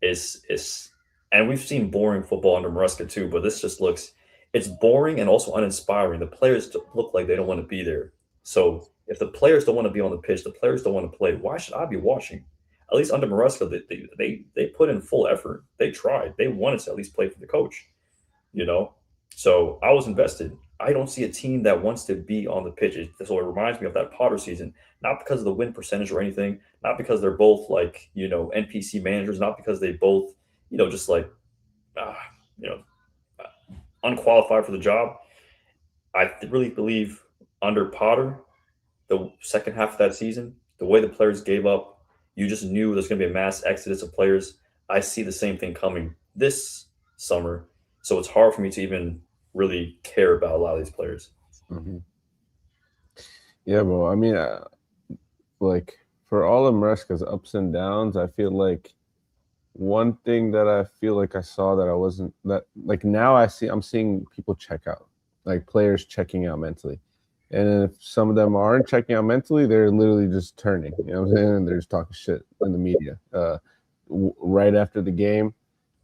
And we've seen boring football under Maresca too, but this just it's boring and also uninspiring. The players look like they don't want to be there. So if the players don't want to be on the pitch, the players don't want to play, why should I be watching? At least under Maresca, they put in full effort. They tried. They wanted to at least play for the coach, you know? So I was invested. I don't see a team that wants to be on the pitch. So it reminds me of that Potter season, not because of the win percentage or anything, not because they're both like, NPC managers, not because they both, just like, unqualified for the job. I really believe under Potter, the second half of that season, the way the players gave up, you just knew there's going to be a mass exodus of players. I see the same thing coming this summer. So it's hard for me to even really care about a lot of these players. Mm-hmm. Yeah, bro. I mean, like for all of Maresca's ups and downs, I feel like one thing that I feel like I saw that I wasn't that like now I'm seeing people check out, like players checking out mentally. And if some of them aren't checking out mentally, they're literally just turning, you know what I'm saying? And they're just talking shit in the media. Right after the game,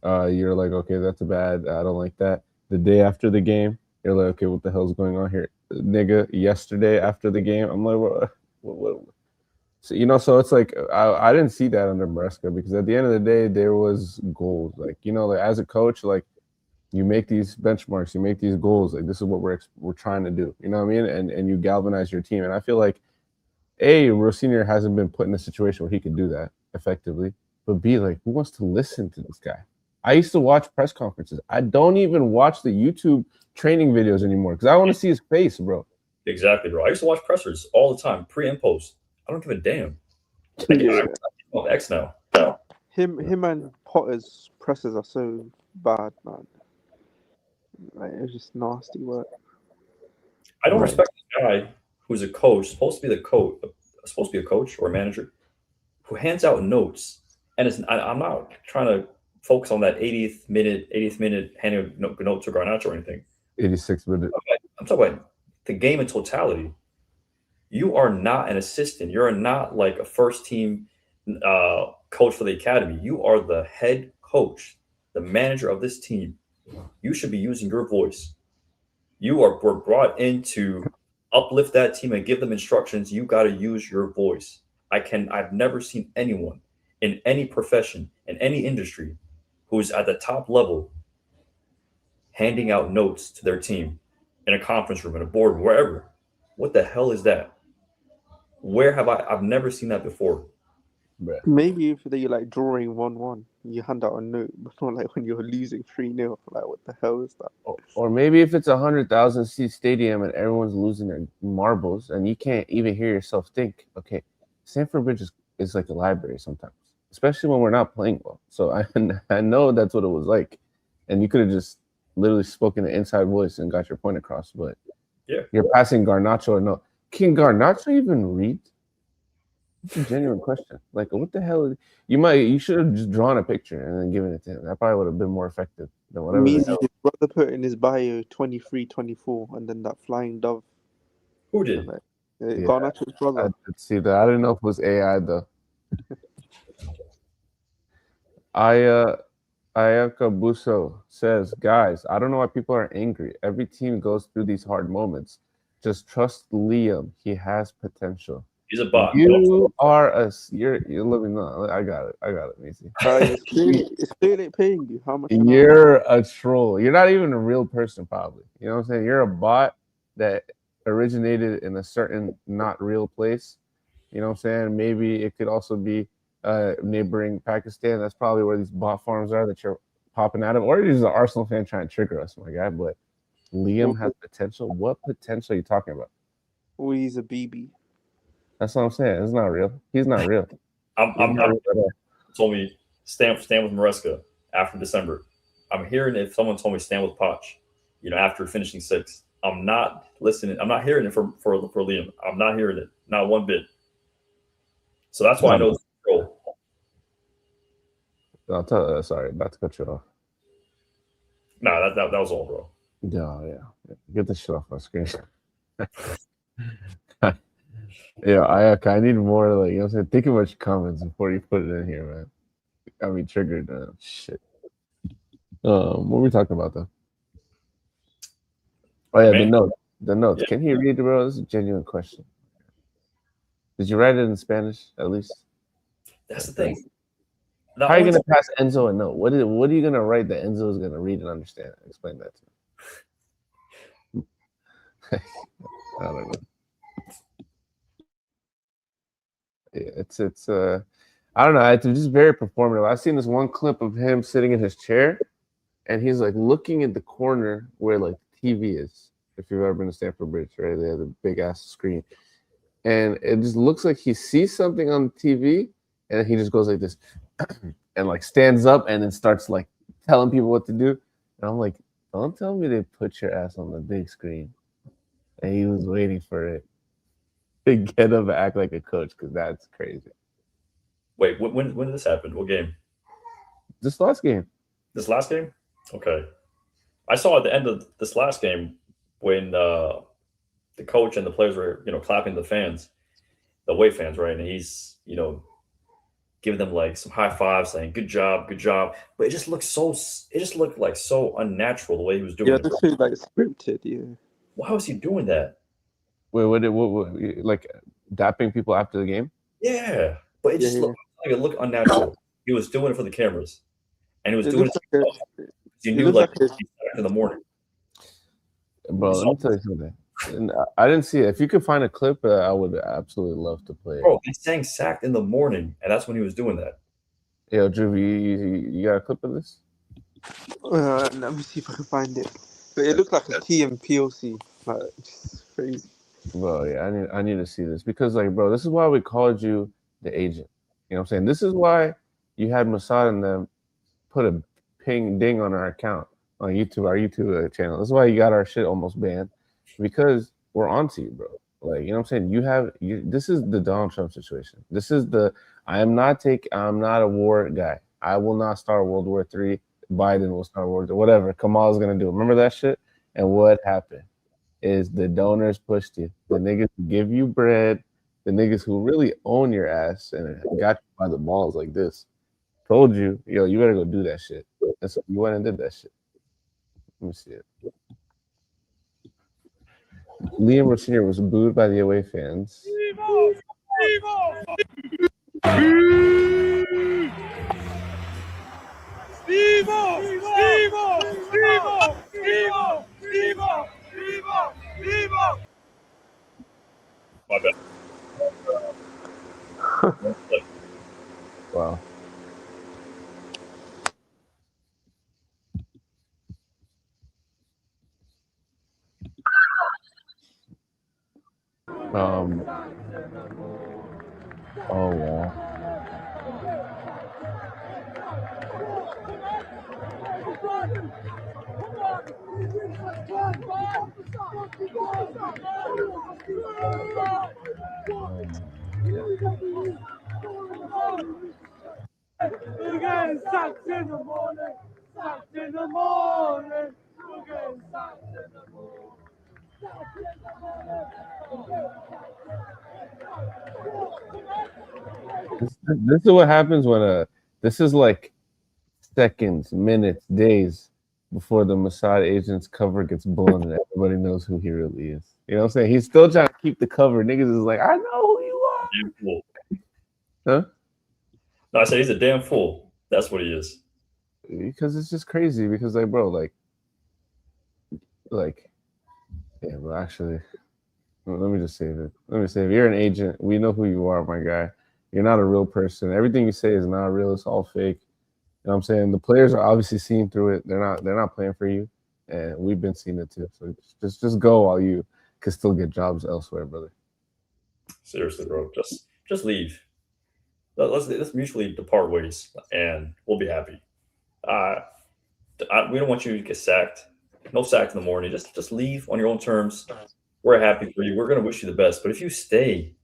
you're like, okay, that's bad. I don't like that. The day after the game, you're like, okay, what the hell's going on here? Nigga, yesterday after the game, I'm like, what? So, so it's like, I didn't see that under Maresca because at the end of the day, there was goals. Like, like as a coach, like, you make these benchmarks, you make these goals. Like this is what we're trying to do. You know what I mean? And you galvanize your team. And I feel like Rosenior hasn't been put in a situation where he could do that effectively. But B, like, who wants to listen to this guy? I used to watch press conferences. I don't even watch the YouTube training videos anymore because I want to see his face, bro. Exactly, bro. I used to watch pressers all the time, pre and post. I don't give a damn. I'm X now. Him and Potter's pressers are so bad, man. Like, it's just nasty work. I don't respect a guy who's a coach, supposed to be a coach or a manager, who hands out notes. And I'm not trying to focus on that 80th minute handing notes to Garnacho or anything. 86th minute. I'm talking about the game in totality. You are not an assistant. You're not like a first team coach for the academy. You are the head coach, the manager of this team. You should be using your voice. Were brought in to uplift that team and give them instructions. You got to use your voice. I've never seen anyone in any profession, in any industry, who's at the top level handing out notes to their team in a conference room, in a boardroom, wherever. What the hell is that? Where have I've never seen that before. Maybe if you're like drawing 1-1, you hand out a note, but not like when you're losing 3-0. Like, what the hell is that? Or maybe if it's 100,000 seat stadium and everyone's losing their marbles and you can't even hear yourself think, okay, Stamford Bridge is like a library sometimes, especially when we're not playing well. So I know that's what it was like. And you could have just literally spoken the inside voice and got your point across. But you're passing Garnacho or no. Can Garnacho even read? It's a genuine question. Like, what the hell? You should have just drawn a picture and then given it to him. That probably would have been more effective than whatever. His brother put in his bio 23-24, and then that flying dove. Who did? Garnacho's brother. I did see that. I didn't know if it was AI though. Ayaka Buso says, guys, I don't know why people are angry. Every team goes through these hard moments. Just trust Liam. He has potential. He's a bot. You're living on. I got it, Macy. It's Clearlake paying you. How much? You're a troll. You're not even a real person, probably. You know what I'm saying? You're a bot that originated in a certain not real place. You know what I'm saying? Maybe it could also be neighboring Pakistan. That's probably where these bot farms are that you're popping out of. Or you're just an Arsenal fan trying to trigger us, my guy. But Liam has potential. What potential are you talking about? Oh, he's a BB. That's what I'm saying. It's not real. He's not real. I'm told me stand with Maresca after December. I'm hearing if someone told me stand with Poch, after finishing 6th. I'm not listening. I'm not hearing it for Liam. I'm not hearing it. Not one bit. So that's why I know it's control. I'll tell. Sorry, about to cut you off. Nah, that was all, bro. Yeah. Get this shit off my screen. Yeah, I need more, like, what I'm saying? Think about your comments before you put it in here, man. Got me triggered. Shit. What were we talking about, though? Oh, yeah, the notes. Yeah. Can he read, bro? This is a genuine question. Did you write it in Spanish, at least? That's the thing. How are you going to pass Enzo a note? What are you going to write that Enzo is going to read and understand? Explain that to me. I don't know. Yeah, it's I don't know. It's just very performative. I've seen this one clip of him sitting in his chair, and he's like looking at the corner where like the TV is. If you've ever been to Stamford Bridge, right? They have a big ass screen, and it just looks like he sees something on the TV, and then he just goes like this, and like stands up, and then starts like telling people what to do. And I'm like, don't tell me they put your ass on the big screen. And he was waiting for it. To get up and act like a coach, because that's crazy. Wait, when did this happen? What game? This last game. This last game? Okay. I saw at the end of this last game when the coach and the players were, clapping the fans, the away fans, right? And he's, giving them like some high fives, saying "good job, good job." But it just looked like so unnatural the way he was doing it. Yeah, this feels like scripted. Yeah. Why was he doing that? Wait, what like dapping people after the game? Yeah, but it just looked unnatural. He was doing it for the cameras, and he was doing it. He knew like in the morning. Bro, let me tell you something. I didn't see it. If you could find a clip, I would absolutely love to play it. Bro, he's saying sacked in the morning, and that's when he was doing that. Yo, Drew, you got a clip of this? Let me see if I can find it. But it looks like a TMPOC. Like, it's crazy. Bro, yeah, I need to see this because, like, bro, this is why we called you the agent. You know what I'm saying? This is why you had Mossad and them put a ding on our account on YouTube, our YouTube channel. This is why you got our shit almost banned, because we're onto you, bro. Like, you know what I'm saying? This is the Donald Trump situation. This is I'm not a war guy. I will not start World War III. Biden will start World War, whatever Kamal's gonna do. Remember that shit? And what happened is the donors pushed you. The niggas who give you bread, the niggas who really own your ass and got you by the balls like this, told you, yo, you better go do that shit. And so you went and did that shit. Let me see it. Liam Rosenior was booed by the away fans. My bad. Wow. Oh wow. We're getting sacked in the morning. Sacked in the morning. We're getting sacked in the morning. This is what happens when this is like seconds, minutes, days before the Mossad agent's cover gets blown and everybody knows who he really is. You know what I'm saying? He's still trying to keep the cover. Niggas is like, I know who you are. Damn fool. Huh? No, I said he's a damn fool. That's what he is. Because it's just crazy. Because like, bro, like, yeah, but actually, let me just save it. You're an agent. We know who you are, my guy. You're not a real person. Everything you say is not real. It's all fake. You know what I'm saying? The players are obviously seeing through it. They're not playing for you, and we've been seeing it too. So just go while you can still get jobs elsewhere, brother. Seriously, bro. Just leave. Let's mutually depart ways, and we'll be happy. We don't want you to get sacked. No sack in the morning. Just leave on your own terms. We're happy for you. We're gonna wish you the best. But if you stay,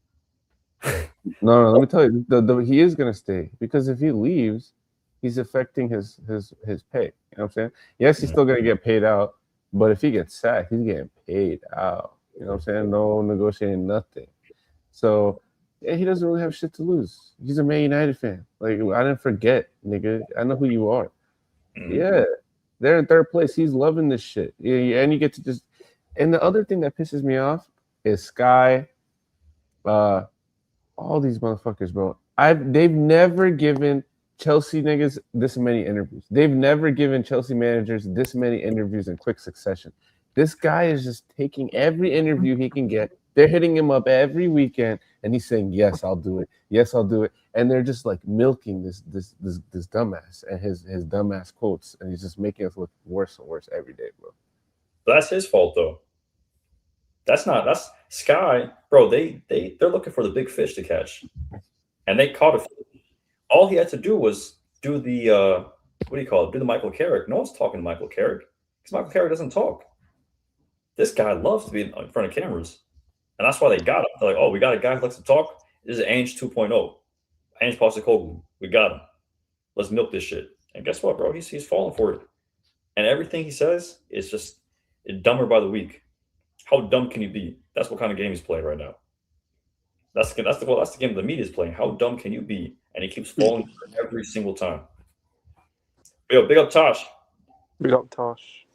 no, let me tell you, he is gonna stay because if he leaves, he's affecting his pay. You know what I'm saying? Yes, he's still gonna get paid out, but if he gets sacked, he's getting paid out. You know what I'm saying? No negotiating nothing. So yeah, he doesn't really have shit to lose. He's a Man United fan. Like I didn't forget, nigga. I know who you are. Yeah, they're in third place. He's loving this shit. Yeah, and you get to just. And the other thing that pisses me off is Sky. All these motherfuckers, bro. They've never given Chelsea niggas this many interviews. They've never given Chelsea managers this many interviews in quick succession. This guy is just taking every interview he can get. They're hitting him up every weekend, and he's saying, "Yes, I'll do it. Yes, I'll do it." And they're just like milking this dumbass and his dumbass quotes, and he's just making us look worse and worse every day, bro. That's his fault, though. That's Sky, bro. They're looking for the big fish to catch, and they caught a fish. All he had to do was do the what do you call it? Do the Michael Carrick. No one's talking to Michael Carrick because Michael Carrick doesn't talk. This guy loves to be in front of cameras, and that's why they got him. They're like, oh, we got a guy who likes to talk. This is Ange 2.0. Ange Postecoglou. We got him. Let's milk this shit. And guess what, bro? He's falling for it, and everything he says is just dumber by the week. How dumb can you be? That's what kind of game he's playing right now. That's the game the media is playing. How dumb can you be? And he keeps falling every single time. Yo, big up Tosh. Big up Tosh.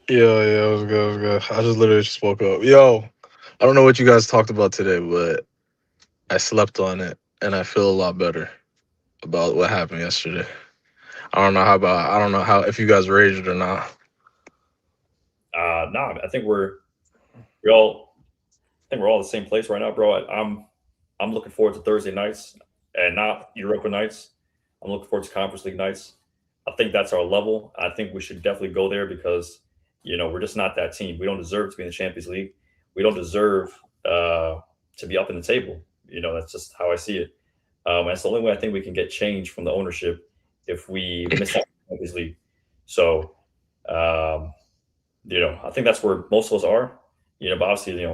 Yeah, it was good. I just literally just woke up. Yo, I don't know what you guys talked about today, but I slept on it and I feel a lot better about what happened yesterday. I don't know how if you guys raged or not. Nah, I think we're all in the same place right now, bro. I'm looking forward to Thursday nights and not Europa nights. I'm looking forward to Conference League nights. I think that's our level. I think we should definitely go there because, we're just not that team. We don't deserve to be in the Champions League. We don't deserve to be up in the table. That's just how I see it. And it's the only way I think we can get change from the ownership if we miss out on the Champions League. So, I think that's where most of us are. But obviously,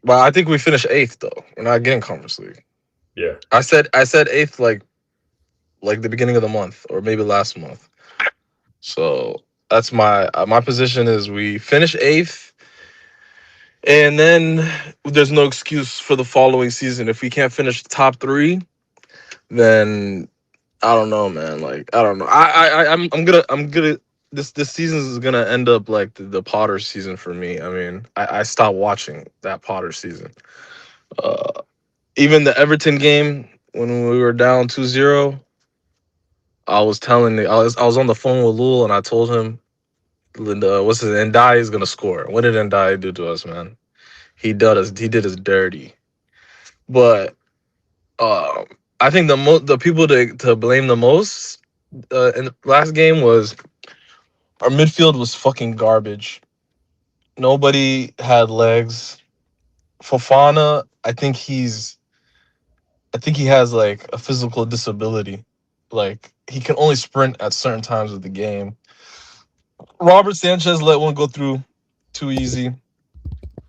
But I think we finished 8th though. We're not getting Conference League. Yeah. I said 8th like the beginning of the month or maybe last month. So that's my position is we finish 8th, and then there's no excuse for the following season. If we can't finish the top 3, then I don't know, man. Like I don't know. I'm gonna. This season is gonna end up like the Potter season for me. I mean, I stopped watching that Potter season. Even the Everton game when we were down 2-0, I was on the phone with Lul and I told him, Ndai is gonna score. What did Ndai do to us, man? He did us dirty. But I think the people to blame the most in the last game was our midfield was fucking garbage. Nobody had legs. Fofana, I think he has like a physical disability. Like he can only sprint at certain times of the game. Robert Sanchez let one go through too easy.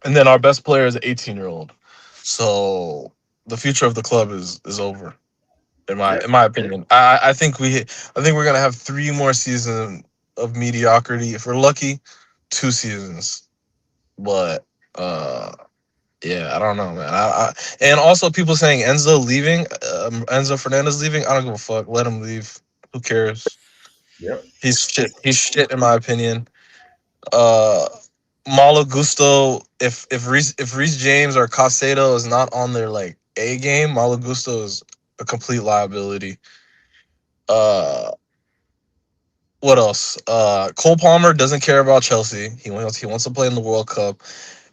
And then our best player is an 18-year-old. So the future of the club is over. In my opinion. I think we're gonna have 3 more seasons of mediocrity. If we're lucky, 2 seasons. But yeah, I don't know, man. And also people saying Enzo Fernandez leaving. I don't give a fuck. Let him leave. Who cares? Yep. He's shit in my opinion. Malo Gusto, if Reece James or Caicedo is not on their like A game, Malo Gusto is a complete liability. What else? Cole Palmer doesn't care about Chelsea. He wants to play in the World Cup.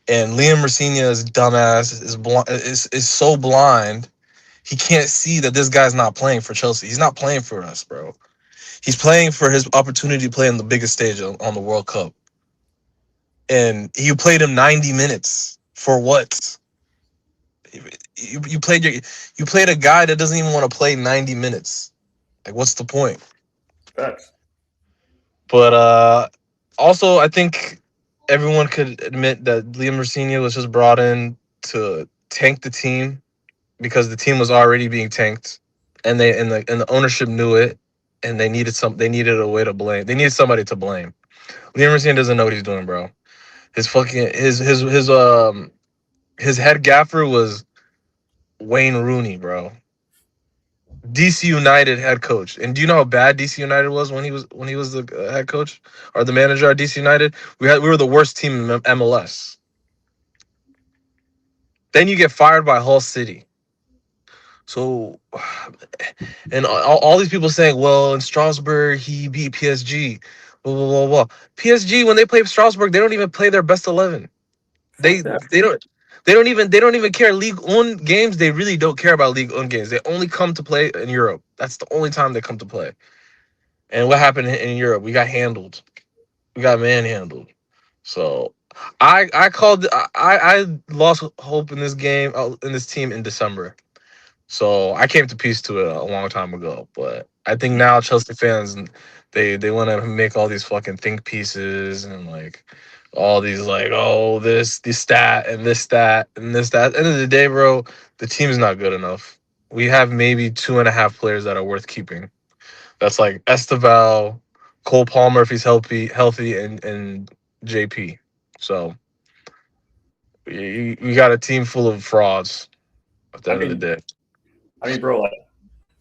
And Liam Rosenior is dumbass, is so blind. He can't see that this guy's not playing for Chelsea. He's not playing for us, bro. He's playing for his opportunity to play on the biggest stage on the World Cup. And you played him 90 minutes for what? You played a guy that doesn't even want to play 90 minutes. Like, what's the point? Facts. But also, I think everyone could admit that Liam Rosenior was just brought in to tank the team because the team was already being tanked, and the ownership knew it, and they needed a way to blame. They needed somebody to blame. Liam Rosenior doesn't know what he's doing, bro. His head gaffer was Wayne Rooney, bro. DC United head coach. And do you know how bad DC United was when he was the head coach or the manager at DC United? We were the worst team in MLS. Then you get fired by Hull City. So, and all these people saying, well, in Strasbourg he beat PSG. Blah blah blah blah. PSG, when they play Strasbourg, they don't even play their best 11. They don't even care. League One games, they really don't care about League One games. They only come to play in Europe. That's the only time they come to play. And what happened in Europe? We got handled. We got manhandled. So I lost hope in this game, in this team in December. So I came to peace to it a long time ago. But I think now Chelsea fans, they want to make all these fucking think pieces and like all these like, oh, this stat and this stat and this stat. At the end of the day, bro, the team's not good enough. We have maybe 2.5 players that are worth keeping. That's like Esteval, Cole Palmer if he's healthy, and JP. So we got a team full of frauds at the end of the day. I mean, bro, like,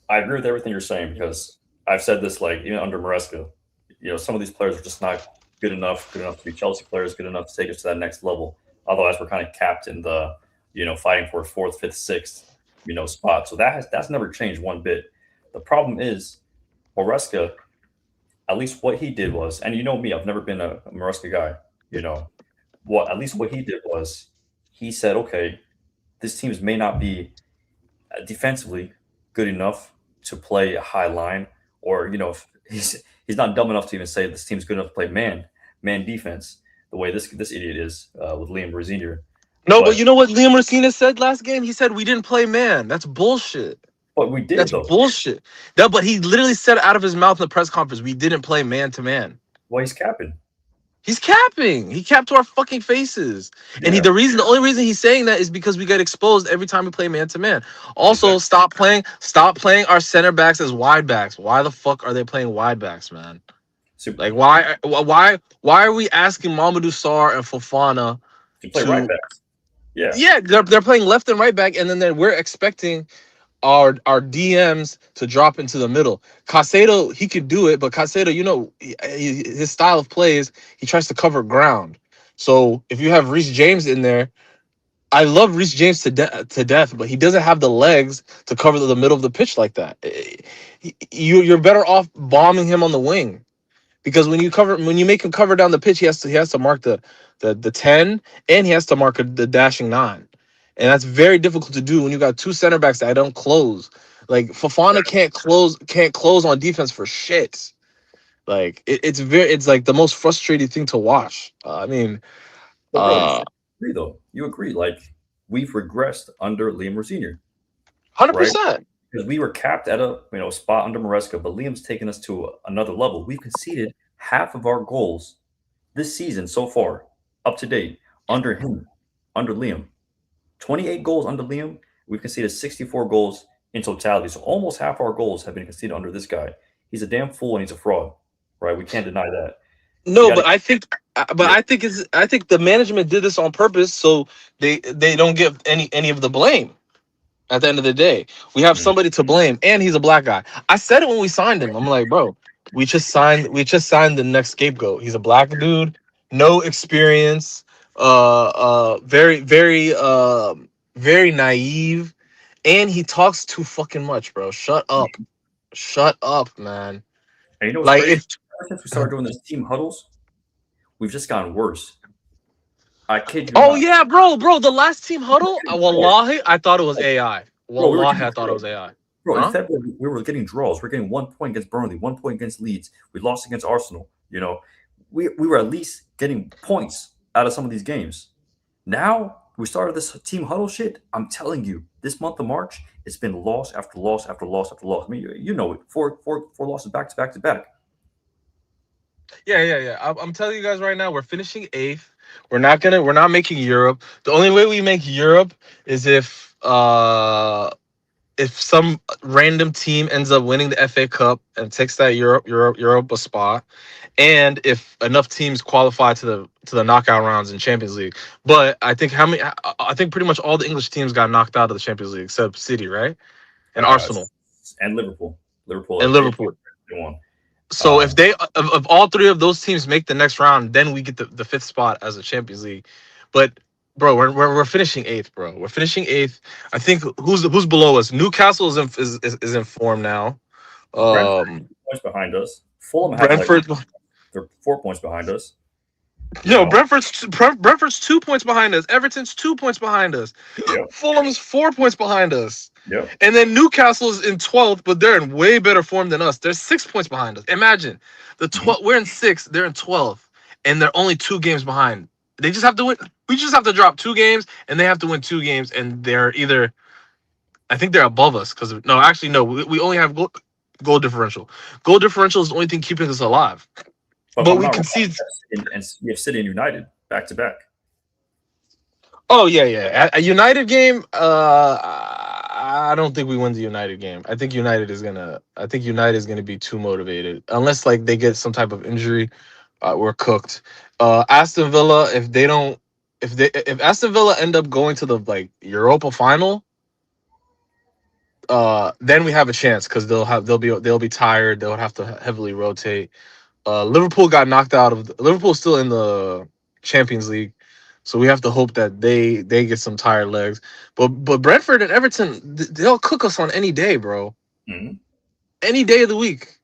I agree with everything you're saying because I've said this, like, even under Maresca, some of these players are just not good enough to be Chelsea players, good enough to take us to that next level. Otherwise, we're kind of capped in the, fighting for 4th, 5th, 6th, spot. So that's never changed one bit. The problem is Maresca, at least what he did was, and you know me, I've never been a Maresca guy, at least what he did was he said, okay, this team may not be defensively good enough to play a high line, or if he's not dumb enough to even say this team's good enough to play man defense the way this idiot is with Liam Rosenior. But you know what Liam Rosenior said last game? He said we didn't play man. That's bullshit. But we did. That's bullshit. No, but he literally said out of his mouth in the press conference, we didn't play man to man. Well, he's capping. He's capping. He capped to our fucking faces. Yeah. And the only reason he's saying that is because we get exposed every time we play man to man. Also, stop playing our center backs as wide backs. Why the fuck are they playing wide backs, man? Like why are we asking Mamadou Sarr and Fofana to play right backs? Yeah. Yeah, they're playing left and right back, and then we're expecting our DMs to drop into the middle. Caicedo, he could do it, but Caicedo, his style of play is he tries to cover ground. So if you have Reece James in there, I love Reece James to death, but he doesn't have the legs to cover the middle of the pitch like that. You're better off bombing him on the wing, because when you make him cover down the pitch, he has to mark the 10, and he has to mark the dashing 9. And that's very difficult to do when you got 2 center backs that don't close. Like Fofana can't close on defense for shit. Like it's like the most frustrating thing to watch. You agree? Like, we've regressed under Liam Rosenior. 100%. Because we were capped at a spot under Maresca, but Liam's taken us to another level. We've conceded half of our goals this season so far, up to date, under Liam. 28 goals under Liam. We've conceded 64 goals in totality. So almost half our goals have been conceded under this guy. He's a damn fool and he's a fraud, right? We can't deny that. No, I think the management did this on purpose so they don't give any of the blame. At the end of the day, we have somebody to blame, and he's a black guy. I said it when we signed him. I'm like, bro, we just signed the next scapegoat. He's a black dude, no experience, very naive, and he talks too fucking much, bro. Shut up, man. And you know what's crazy? Since we started doing those team huddles, we've just gotten worse. I kid you not. Yeah, bro. The last team huddle, wallahi, I thought it was AI. Wallahi, I thought it was AI. Bro, Huh? in February, we were getting draws. We're getting 1 point against Burnley, 1 point against Leeds. We lost against Arsenal. You know, we were at least getting points out of some of these games. Now we started this team huddle shit. I'm telling you, this month of March, it's been loss after loss after loss after loss. I mean, you know it. Four losses back to back to back. Yeah. I'm telling you guys right now, we're finishing 8th. We're not making Europe. The only way we make Europe is if some random team ends up winning the FA Cup and takes that Europa spot, and if enough teams qualify to the knockout rounds in Champions League. But I think pretty much all the English teams got knocked out of the Champions League except City, right? And Arsenal and Liverpool. They won. So if all 3 of those teams make the next round, then we get the 5th spot as a Champions League. But bro, we're finishing 8th, bro. We're finishing 8th. I think who's below us? Newcastle is in form now. Brentford, points behind us. Fulham Brentford, they're 4 points behind us. Yo, Brentford's 2 points behind us. Everton's 2 points behind us. Yep. Fulham's 4 points behind us. Yep. And then Newcastle's in 12th, but they're in way better form than us. They're 6 points behind us. Imagine we're in 6th, they're in 12th, and they're only 2 games behind. They just have to win. We just have to drop 2 games, and they have to win 2 games, and they're either. I think they're above us because no. We only have goal differential. Goal differential is the only thing keeping us alive. But we concede. And we have City and United back to back. Oh yeah. A United game. I don't think we win the United game. I think United is gonna be too motivated unless like they get some type of injury. We're cooked. Aston Villa, if Aston Villa end up going to the like Europa final, then we have a chance because they'll be tired. They'll have to heavily rotate. Liverpool got knocked out of. Liverpool's still in the Champions League, so we have to hope that they get some tired legs. But Brentford and Everton, they'll cook us on any day, bro. Mm-hmm. Any day of the week,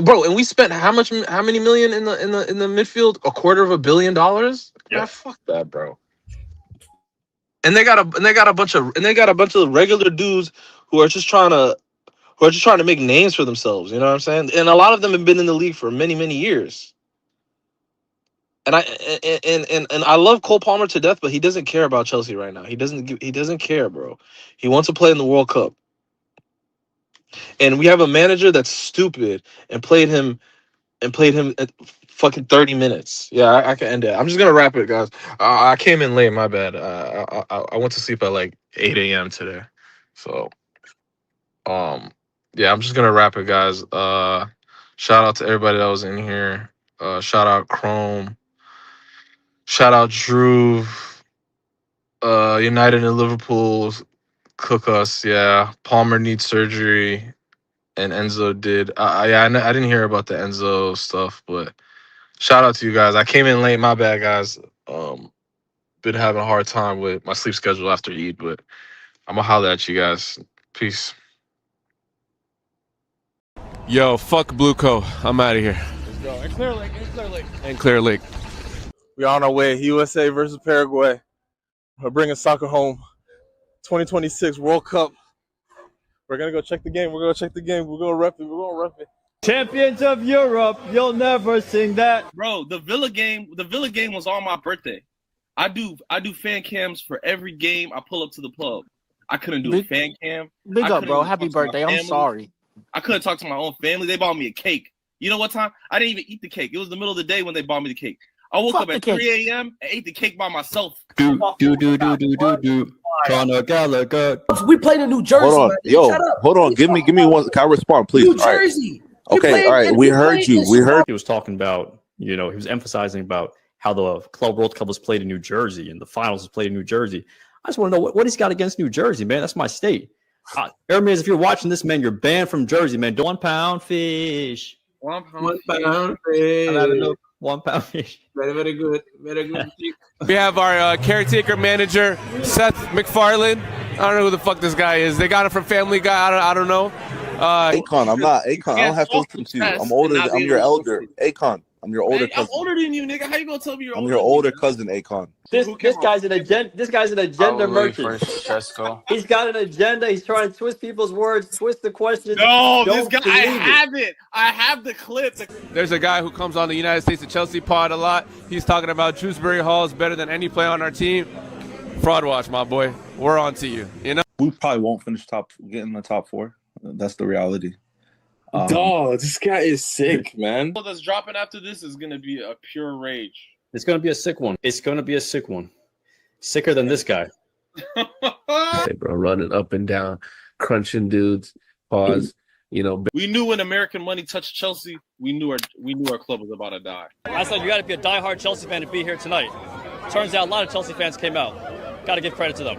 bro. And we spent how many million in the midfield? $250 million. Yeah, fuck that, bro. And they got a bunch of regular dudes who are just trying to make names for themselves. You know what I'm saying? And a lot of them have been in the league for many, many years. And I love Cole Palmer to death, but he doesn't care about Chelsea right now. He doesn't care, bro. He wants to play in the World Cup. And we have a manager that's stupid and played him at fucking 30 minutes. Yeah, I can end it. I'm just gonna wrap it, guys. I came in late, my bad. I went to sleep at like 8 a.m. today. So yeah, I'm just gonna wrap it, guys. Shout out to everybody that was in here. Shout out Chrome. Shout out Drew. United and Liverpool cook us. Yeah, Palmer needs surgery, and Enzo did. I didn't hear about the Enzo stuff, but shout out to you guys. I came in late. My bad, guys. Been having a hard time with my sleep schedule after Eid, but I'm gonna holler at you guys. Peace. Yo, fuck Blueco. I'm out of here. Let's go. And Clearlake. And Clearlake. We're on our way. USA versus Paraguay. We're bringing soccer home. 2026 World Cup. We're going to go check the game. We're going to rep it. Champions of Europe. You'll never sing that. Bro, the Villa game was on my birthday. I do fan cams for every game I pull up to the pub. I couldn't do a fan cam. Big up, bro. Happy birthday. I'm sorry. I couldn't talk to my own family. They bought me a cake. You know what time? I didn't even eat the cake. It was the middle of the day when they bought me the cake. I woke up at 3 a.m. and ate the cake by myself. Do. Conor Gallagher. We played in New Jersey. Hold on, hold on. Give me one. Can I respond, please? New Jersey. Okay, all right. We heard you. He was talking about, he was emphasizing about how the Club World Cup was played in New Jersey and the finals was played in New Jersey. I just want to know what he's got against New Jersey, man. That's my state. Hermes, if you're watching this, man, you're banned from Jersey, man. 1 pound fish. 1 pound fish. 1 pound fish. Very good. We have our caretaker manager, Seth MacFarlane. I don't know who the fuck this guy is. They got it from Family Guy. I don't know. Akon, I'm not Akon. I don't have to listen to you. I'm older. I'm your elder. Akon, I'm your older Man, I'm cousin. older than you, nigga. How you gonna tell me you're I'm older? your older cousin, Akon. This guy's an agenda. This guy's an agenda merchant. He's got an agenda. He's trying to twist people's words, twist the questions. No, this Don't guy. I believe it. have it. I have the clip. There's a guy who comes on the United States of Chelsea pod a lot. He's talking about Shrewsbury Hall is better than any player on our team. Fraud watch, my boy. We're on to you. You know. We probably won't get in the top 4. That's the reality. Dog, this guy is sick, man. All that's dropping after this is gonna be a pure rage. It's gonna be a sick one. It's gonna be a sick one. Sicker than this guy. Hey, bro, running up and down, crunching dudes. Pause. You know, We knew when American money touched Chelsea, we knew our club was about to die. I said you got to be a diehard Chelsea fan to be here tonight. Turns out a lot of Chelsea fans came out. Got to give credit to them.